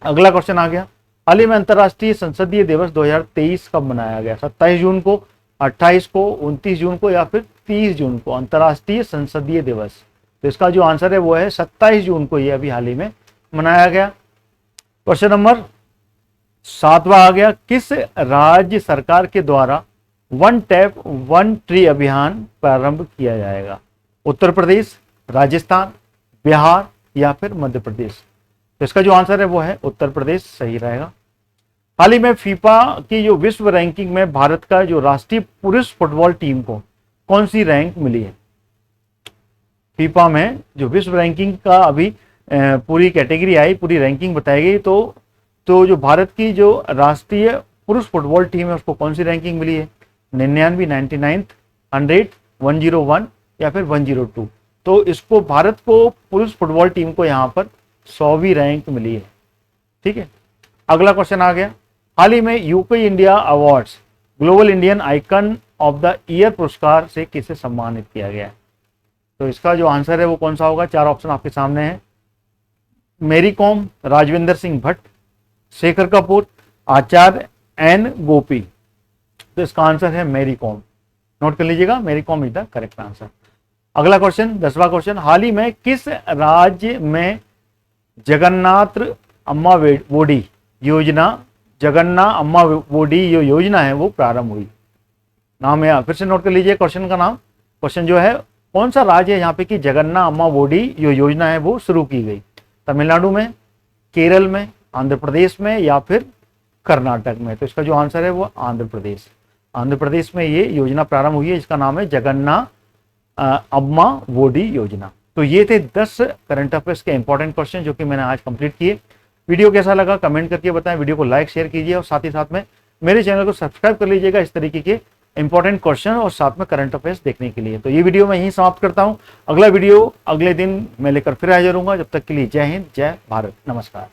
अगला क्वेश्चन आ गया, हाल ही में अंतर्राष्ट्रीय संसदीय दिवस 2023 कब मनाया गया? 27 जून को, 28 को, 29 जून को या फिर 30 जून को? अंतर्राष्ट्रीय संसदीय दिवस, तो इसका जो आंसर है वो है 27 जून को, ये अभी हाल ही में मनाया गया। क्वेश्चन नंबर 7वां आ गया, किस राज्य सरकार के द्वारा वन टैप वन ट्री अभियान प्रारंभ किया जाएगा? उत्तर प्रदेश, राजस्थान, बिहार या फिर मध्य प्रदेश? तो इसका जो आंसर है वो है उत्तर प्रदेश, सही रहेगा। हाल ही में फीफा की जो विश्व रैंकिंग में भारत का जो राष्ट्रीय पुरुष फुटबॉल टीम को कौन सी रैंक मिली है? फीफा में जो विश्व रैंकिंग का अभी पूरी कैटेगरी आई, पूरी रैंकिंग बताई गई, तो जो भारत की जो राष्ट्रीय पुरुष फुटबॉल टीम है उसको कौन सी रैंकिंग मिली है? 99, 99, 100, 101 या फिर 102? तो इसको भारत को पुरुष फुटबॉल टीम को यहाँ पर 100वीं रैंक मिली है, ठीक है। अगला क्वेश्चन आ गया, हाल ही में UK India awards global Indian icon of the year पुरस्कार से किसे सम्मानित किया गया है? तो इसका जो आंसर है वो कौन सा होगा? 4 ऑप्शन आपके सामने हैं, मेरी कॉम, राजविंदर सिंह भट्ट, शेखर कपूर, आचार्य एन गोपी? तो इसका आंसर है मेरी कॉम। नोट कर लीजिएगा, मेरी com is the correct answer. अगला क्वेश्चन 10वां क्वेश्चन, हाल ही में किस राज्य में जगन्नाथ अम्मा वोडी योजना, जगन्नाथ अम्मा वोडी जो योजना है वो प्रारंभ हुई? नाम है, फिर से नोट कर लीजिए क्वेश्चन का नाम। क्वेश्चन जो है, कौन सा राज्य है यहाँ पे कि जगन्नाथ अम्मा वोडी जो योजना है वो शुरू की गई? तमिलनाडु में, केरल में, आंध्र प्रदेश में या फिर कर्नाटक में? तो इसका जो आंसर है वो आंध्र प्रदेश। आंध्र प्रदेश में ये योजना प्रारंभ हुई है, इसका नाम है जगन्नाथ अम्मा वोडी योजना। तो ये थे 10 करंट अफेयर्स के इंपॉर्टेंट क्वेश्चन जो कि मैंने आज कंप्लीट किए। वीडियो कैसा लगा कमेंट करके बताएं, वीडियो को लाइक शेयर कीजिए और साथ ही साथ में मेरे चैनल को सब्सक्राइब कर लीजिएगा इस तरीके के इंपॉर्टेंट क्वेश्चन और साथ में करंट अफेयर्स देखने के लिए। तो ये वीडियो मैं यहीं समाप्त करता हूँ, अगला वीडियो अगले दिन मैं लेकर फिर हाजिर होऊंगा। जब तक के लिए जय हिंद, जय भारत, नमस्कार।